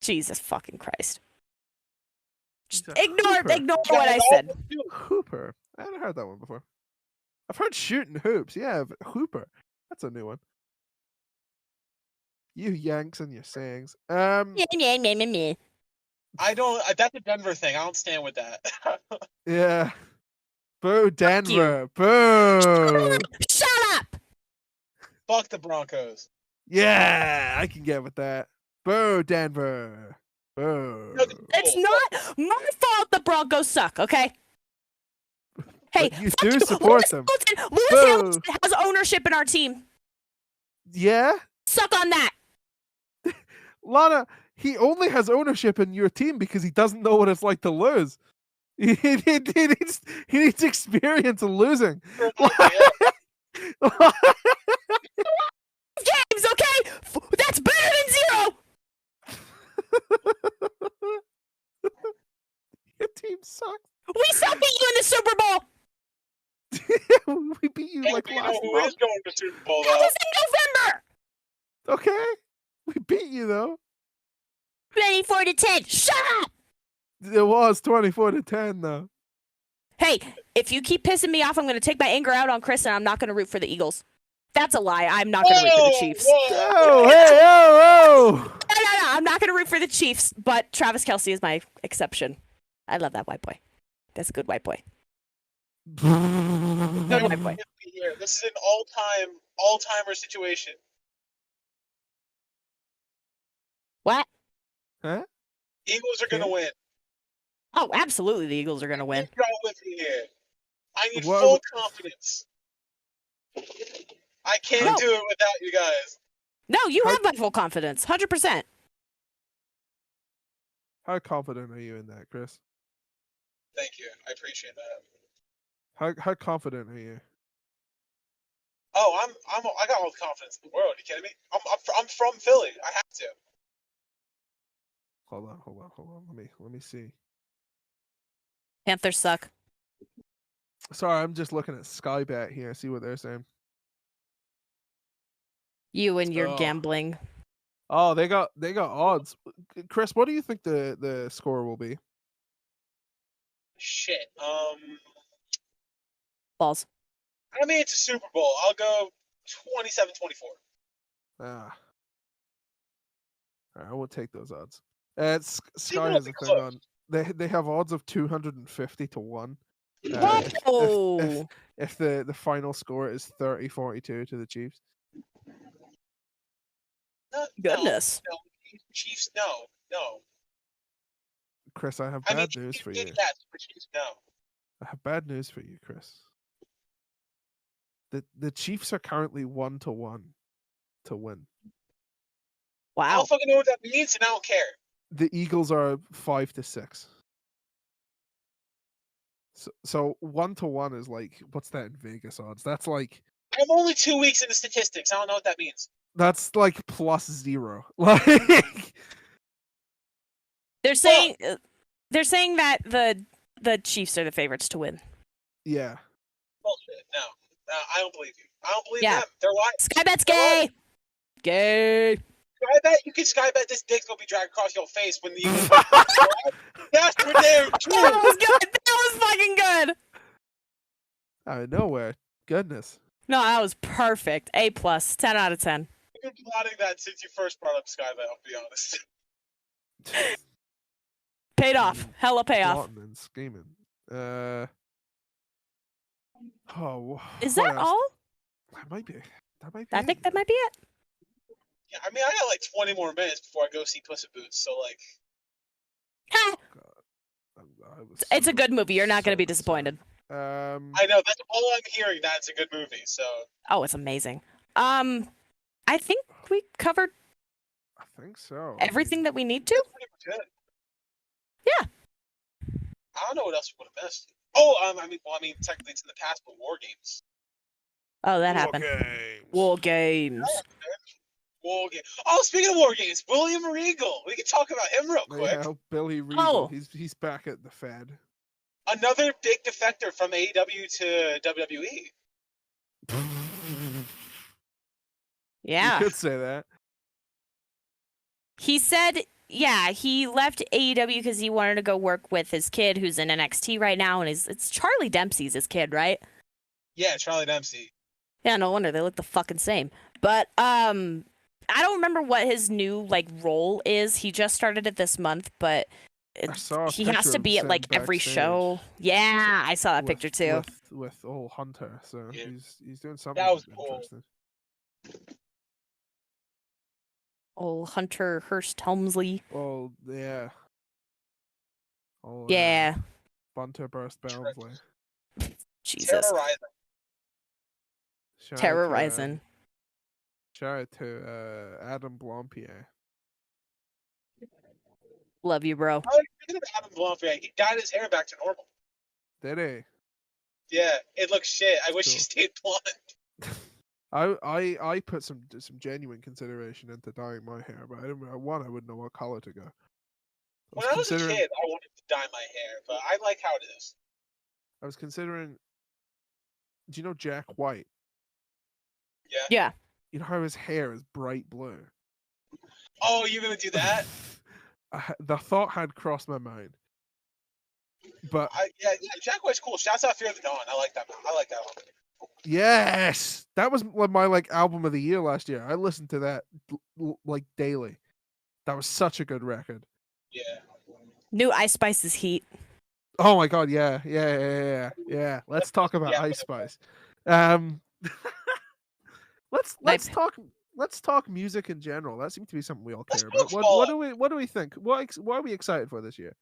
Jesus fucking Christ. Just ignore what I said. Hooper. I haven't heard that one before. I've heard shooting hoops. Yeah, but hooper. That's a new one. You Yanks and your sayings. I don't. That's a Denver thing. I don't stand with that. Yeah. Boo, Denver. Boo. Shut up. Fuck the Broncos. Yeah, I can get with that. Boo, Denver. Boo. It's not my fault the Broncos suck, okay? Hey, but you do support them. Lewis Hamilton has ownership in our team. Yeah? Suck on that. Lana, he only has ownership in your team because he doesn't know what it's like to lose. He needs experience of losing. Games, okay? That's better than 0. Your team sucks. We still beat you in the Super Bowl. We beat you like last month. Who is going to Super Bowl? That was in November. Okay, we beat you though. 24-10. Shut up. It was 24-10 though. Hey, if you keep pissing me off, I'm going to take my anger out on Chris, and I'm not going to root for the Eagles. That's a lie. I'm not going to root for the Chiefs. Oh, hey, oh! No. I'm not going to root for the Chiefs, but Travis Kelce is my exception. I love that white boy. That's a good white boy. Good white boy. This is an all-timer situation. What? Huh? Eagles are going to win. Oh, absolutely the Eagles are going to win. Y'all with me here. I need full confidence. I can't do it without you guys. No, you have my full confidence. 100%. How confident are you in that, Chris? Thank you. I appreciate that. How confident are you? Oh, I got all the confidence in the world. Are you kidding me? I'm from Philly. I have to. Hold on. Let me see. Panthers suck. Sorry, I'm just looking at Sky Bet here. See what they're saying. You and your gambling. Oh, they got odds. Chris, what do you think the score will be? Shit. Balls. I mean, it's a Super Bowl. I'll go 27-24. Ah. I won't take those odds. Sky has a thing on. They have odds of 250-1. If the final score is 30-42 to the Chiefs. Goodness. No. Chiefs, no. Chris, I have bad news for you. Yes, but Chiefs, no. I have bad news for you, Chris. The Chiefs are currently 1-1 to win. Wow. I don't fucking know what that means, and I don't care. The Eagles are 5-6. So 1-1 is like, what's that in Vegas odds? That's like. I'm only 2 weeks into statistics. I don't know what that means. That's like +0. Like. They're saying that the Chiefs are the favorites to win. Yeah. Bullshit. No, I don't believe you. I don't believe them. They're lying. Sky Bet's gay. Gay. Sky Bet, you can Sky Bet this dick's gonna be dragged across your face when the Eagles. That's for damn true. That was good. That was fucking good. Out of nowhere, Goodness. No, that was perfect. A+, 10 out of 10. I've been plotting that since you first brought up Skylight, I'll be honest. Paid off. Hella payoff. Plotting and scheming. Oh, Is what that else? all? That might be. That might be. I think that might be it. Yeah, I mean, I got like 20 more minutes before I go see Puss in Boots, so like, Ha! It's a good movie. You're not going to be disappointed. I know that's all I'm hearing. That it's a good movie. So Oh, it's amazing. I think we covered I think so. everything that we need to. that's pretty much it. Yeah. I don't know what else we would have missed. Oh, I mean, technically it's in the past, but War Games. Oh, that happened. War games. War Games. Oh, speaking of War Games, William Regal. We can talk about him real quick. Yeah, Billy Regal. Oh. He's back at the Fed. Another big defector from AEW to WWE. Yeah. You could say that. He said, yeah, he left AEW because he wanted to go work with his kid who's in NXT right now, and it's Charlie Dempsey's his kid, right? Yeah, Charlie Dempsey. Yeah, no wonder they look the fucking same. But I don't remember what his new role is. He just started it this month, but I saw a he picture has of to him be at sitting every backstage show. Yeah, I saw that with- picture too. With old Hunter, so Yeah. he's doing something That was cool. interesting. Old Hunter Hearst Helmsley. Oh yeah. Oh Yeah, Bunter Burst Belmsley. Jesus. Terrorizing. Terrorizing. Shout out to Adam Blompier. Love you, bro. Oh, speaking of Adam Blomfield, he dyed his hair back to normal. Did he? Yeah, it looks shit. I wish he Cool. stayed blonde. I put some genuine consideration into dyeing my hair, but I wouldn't know what color to go. When I was a kid, I wanted to dye my hair, but I like how it is. I was considering. Do you know Jack White? Yeah. Yeah. You know how his hair is bright blue. Oh, you're gonna do that? The thought had crossed my mind, but Yeah, Jack White's cool. Shouts out Fear the Dawn. I like that. I like that one. yes, that was my album of the year last year. I listened to that daily. That was such a good record. Yeah. New Ice Spice's Heat. Oh my god, yeah. Let's talk about Yeah. Ice Spice. Let's talk music in general. That seems to be something we all Let's care talk about. Fall What do we think? What are we excited for this year?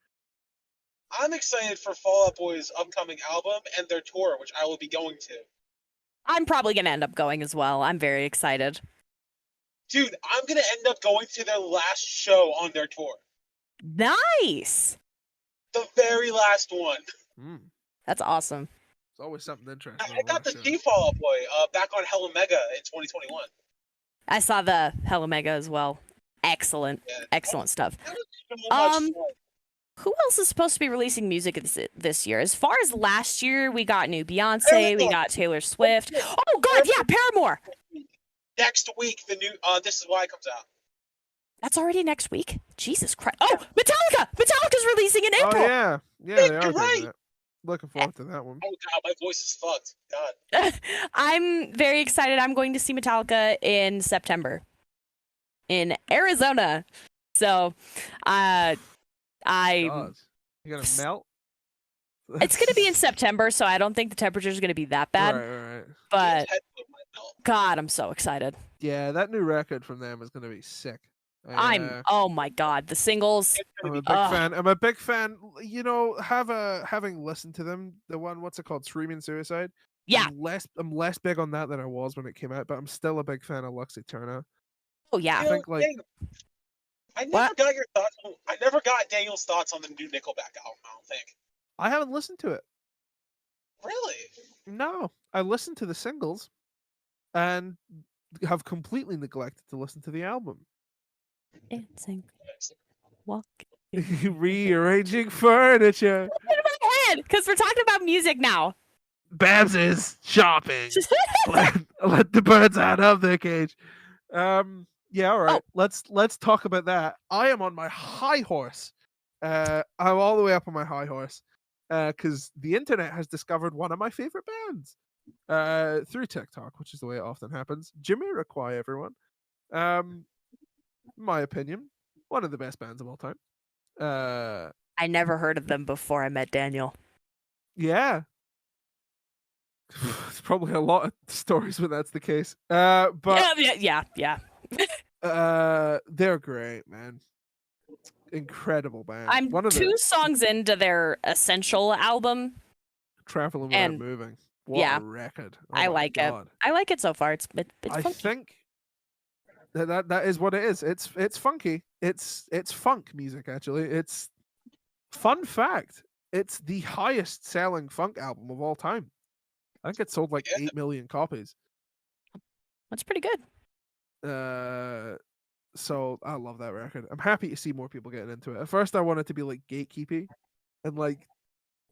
I'm excited for Fall Out Boy's upcoming album and their tour, which I will be going to. I'm probably going to end up going as well. I'm very excited. Dude, I'm gonna end up going to their last show on their tour. Nice. The very last one. That's awesome. It's always something interesting. I got to see Fall Out Boy back on Hell Omega in 2021. I saw the Hella Mega as well. Excellent. Yeah. Excellent stuff. That was so much fun. Who else is supposed to be releasing music this year? As far as last year, we got new Beyonce, we Paramore. got Taylor Swift. Oh god, yeah, Paramore. Next week, the new This Is Why comes out. That's already next week. Jesus Christ. Oh, Metallica. Metallica's releasing in April. Oh yeah, they You're are doing right. that. Looking forward to that one. Oh god, my voice is fucked. God. I'm very excited. I'm going to see Metallica in September in Arizona. So, God, I'm you gonna melt? it's going to be in September, so I don't think the temperature is going to be that bad. Right. But His head might melt. God, I'm so excited. Yeah, that new record from them is gonna be sick. Oh my God, the singles. It's I'm gonna a be big Ugh. fan. I'm a big fan. You know, having listened to them, the one, what's it called, Screaming Suicide. Yeah. I'm less big on that than I was when it came out, but I'm still a big fan of Lux Eterna. Oh yeah. I think, like- Daniel, I never What? got your thoughts. I never got Daniel's thoughts on the new Nickelback album. I don't think. I haven't listened to it. Really? No, I listened to the singles, and have completely neglected to listen to the album. Dancing, walk. Rearranging furniture. Because we're talking about music now. Babs is shopping. let the birds out of their cage. Yeah, all right. Let's talk about that. I am on my high horse. I'm all the way up on my high horse. Because the internet has discovered one of my favorite bands. through TikTok, which is the way it often happens. Jamiroquai, everyone. In my opinion, one of the best bands of all time. I never heard of them before I met Daniel. Yeah. There's probably a lot of stories when that's the case. But Yeah. they're great, man. Incredible band. I'm One of two songs into their Essential album. Traveling Without and Moving. What yeah, a record. Oh I my like God. it. I like it so far. It's I funky. think that is what it is. It's funky. It's funk music, actually. It's fun fact. It's the highest selling funk album of all time. I think it sold like 8 million copies. That's pretty good. So I love that record. I'm happy to see more people getting into it. At first I wanted to be like gatekeepy and like,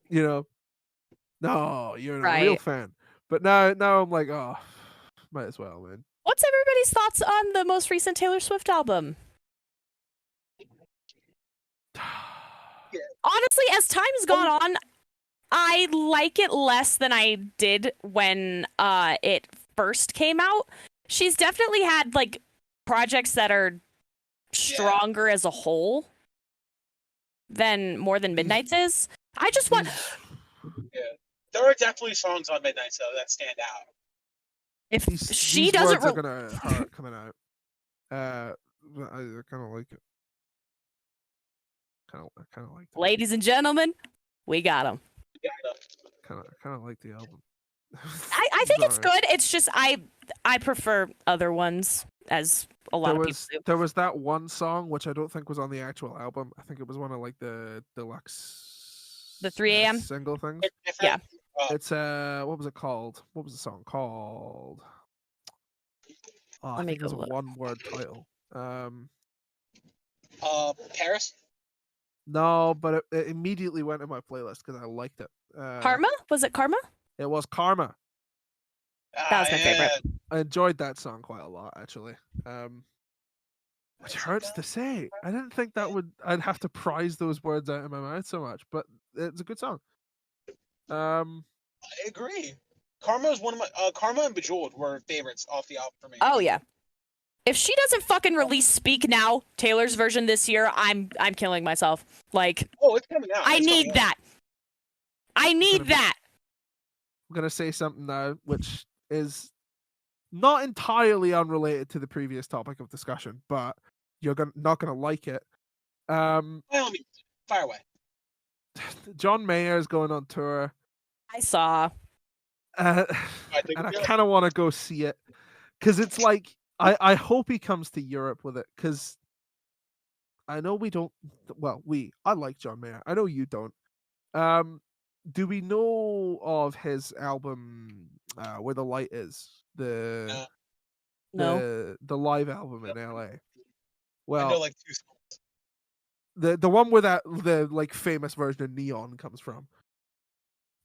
no, you're not a real Right. fan. But now I'm like, oh, might as well, man. What's everybody's thoughts on the most recent Taylor Swift album? Honestly, as time's gone on, I like it less than I did when it first came out. She's definitely had like projects that are stronger as a whole than more than Midnight's is. I just want There are definitely songs on Midnight though that stand out. if she these doesn't words are gonna hurt coming out. I kind of like it. I kind of like it. Ladies and gentlemen, we got them. Kind of like the album. I think it's good. It's just I prefer other ones, as a lot of people do. There was that one song which I don't think was on the actual album. I think it was one of like the deluxe, The 3 a.m. single things. Yeah. It's what was it called? What was the song called? Oh, Let me go it was look. a one-word title. Paris. No, but it immediately went in my playlist because I liked it. Karma? Was it Karma? It was Karma. That was my favorite. I enjoyed that song quite a lot, actually. Which hurts to say. I didn't think I'd have to prize those words out of my mouth so much, but it's a good song. I agree. Karma is one of my Karma and Bejeweled were favorites off the album for me. Oh yeah. If she doesn't fucking release Speak Now, Taylor's version this year, I'm killing myself. Like, it's coming out. I need that. I need that. I'm gonna say something now, which is not entirely unrelated to the previous topic of discussion, but you're not gonna like it. By all means, fire away. John Mayer is going on tour. I saw. And I kind of want to go see it because it's like I hope he comes to Europe with it because I know we don't. Well, I like John Mayer. I know you don't. Do we know of his album Where the Light Is? The live album in LA. Well, I know like 2 songs. The one where the like famous version of Neon comes from.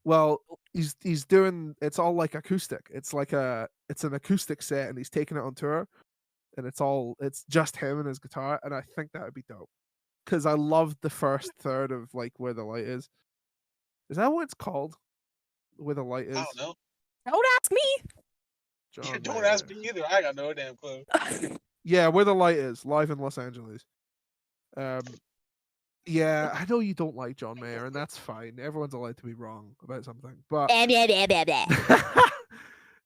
Well, he's doing it's all like acoustic. It's an acoustic set and he's taking it on tour and it's just him and his guitar and I think that would be dope. Cuz I loved the first third of like Where the Light Is. Is that what it's called? Where the Light Is? I don't know. Don't ask me. Don't ask me either. I got no damn clue. Yeah, Where the Light Is, live in Los Angeles. Yeah, I know you don't like John Mayer, and that's fine. Everyone's allowed to be wrong about something, but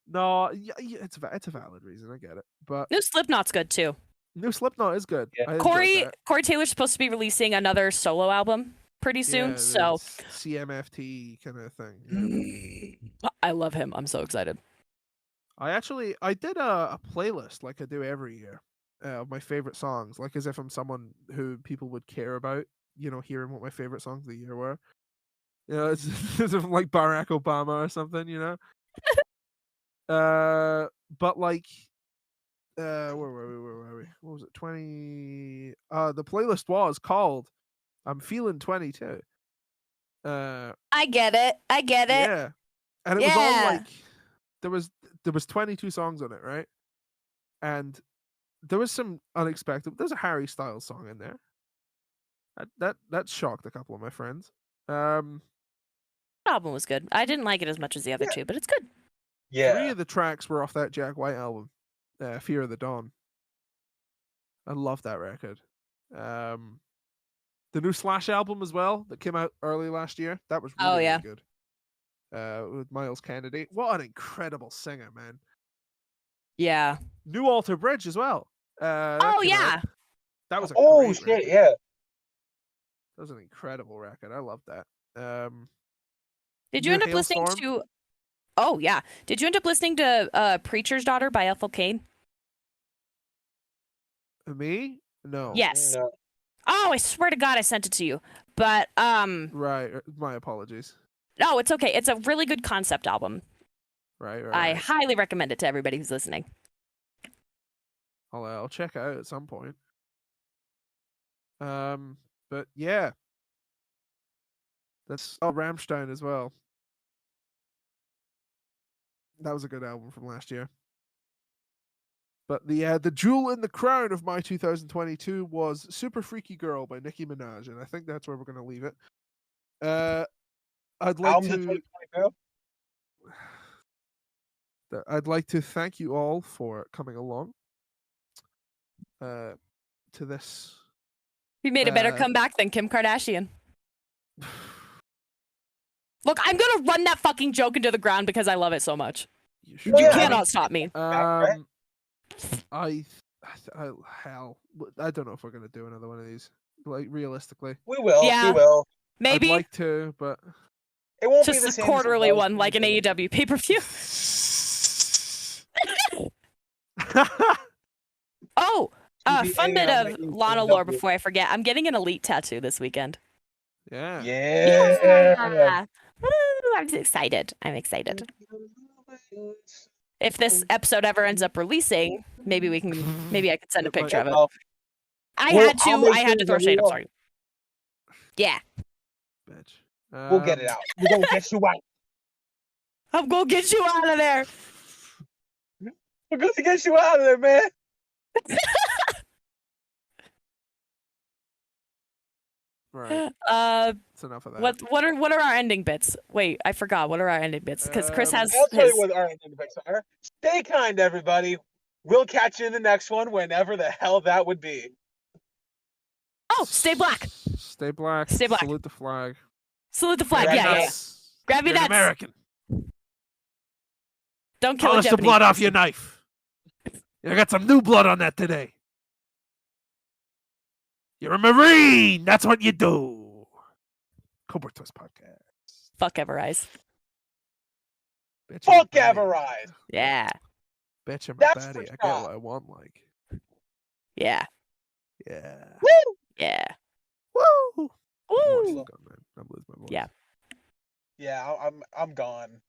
no, it's a valid reason. I get it, but New Slipknot's good too. New Slipknot is good. Yeah. Corey Taylor's supposed to be releasing another solo album pretty soon, so CMFT kind of thing. Yeah. I love him. I'm so excited. I did a playlist like I do every year of my favorite songs, like as if I'm someone who people would care about. Hearing what my favorite songs of the year were. It's as if I'm like Barack Obama or something, but like, where were we? What was it? 20. The playlist was called "I'm Feeling 22." I get it. Yeah, and it was all like there was 22 songs on it, right? And there was some unexpected. There's a Harry Styles song in there. That shocked a couple of my friends. The album was good. I didn't like it as much as the other two, but it's good. Yeah. 3 of the tracks were off that Jack White album, Fear of the Dawn. I love that record. The new Slash album as well that came out early last year. That was really, yeah. really good. With Miles Kennedy. What an incredible singer, man. Yeah. New Alter Bridge as well. That Oh came out. yeah. That was a Oh great shit! record. Yeah. That was an incredible record. I love that. Did you New end up listening Hailstorm? to? Oh yeah. Did you end up listening to "Preacher's Daughter" by Ethel Cain? Me? No. Yes. No. Oh, I swear to God, I sent it to you. But Right. My apologies. no, it's okay. It's a really good concept album. Right. I highly recommend it to everybody who's listening. I'll check it out at some point. But yeah, that's Rammstein as well. That was a good album from last year. But the jewel in the crown of my 2022 was "Super Freaky Girl" by Nicki Minaj, and I think that's where we're going to leave it. I'd like Albums of to 2022. I'd like to thank you all for coming along to this. You made a better comeback than Kim Kardashian. Look, I'm gonna run that fucking joke into the ground because I love it so much. You You Yeah, I cannot mean- stop me. right? I don't know if we're gonna do another one of these. Like realistically, We will. Yeah. We will. Maybe I'd like to, but It won't be just the a same as it quarterly was one, like an usually. AEW pay-per-view. Oh, To be fun bit aired on of the Lana AEW. lore before I forget. I'm getting an Elite tattoo this weekend. yeah. Yeah. Woo, I'm excited. I'm excited. If this episode ever ends up releasing, maybe I can send a It might- picture of it. Well, I Well, had I'll to make I had sure to throw that shade. I'm we sorry. Yeah. Bitch. we'll get it out. We're gonna get you out. I'm gonna get you out of there. We're gonna get you out of there, man. Right. That's enough of that. What are our ending bits? Wait, I forgot. What are our ending bits? Because Chris has I'll tell his. you what our ending effects are. Stay kind, everybody. We'll catch you in the next one, whenever the hell that would be. Oh, stay black. Stay black. Stay black. Salute the flag. Salute the flag. Grab Yeah, yeah, yeah. nuts. Grab your You're an nuts. American. Don't kill a Polish the Japanese blood off person. your knife. You got some new blood on that today. You're a Marine. That's what you do. Cobra Twist Podcast. Fuck Everrise. Bitch, I'm a Fuck baddie. Everrise. Yeah. Bitch, I'm a That's for baddie. I get sure. what I want, like. Yeah. Yeah. Woo! Yeah. Woo! Woo! I'm losing my voice. Yeah. Yeah, I'm gone.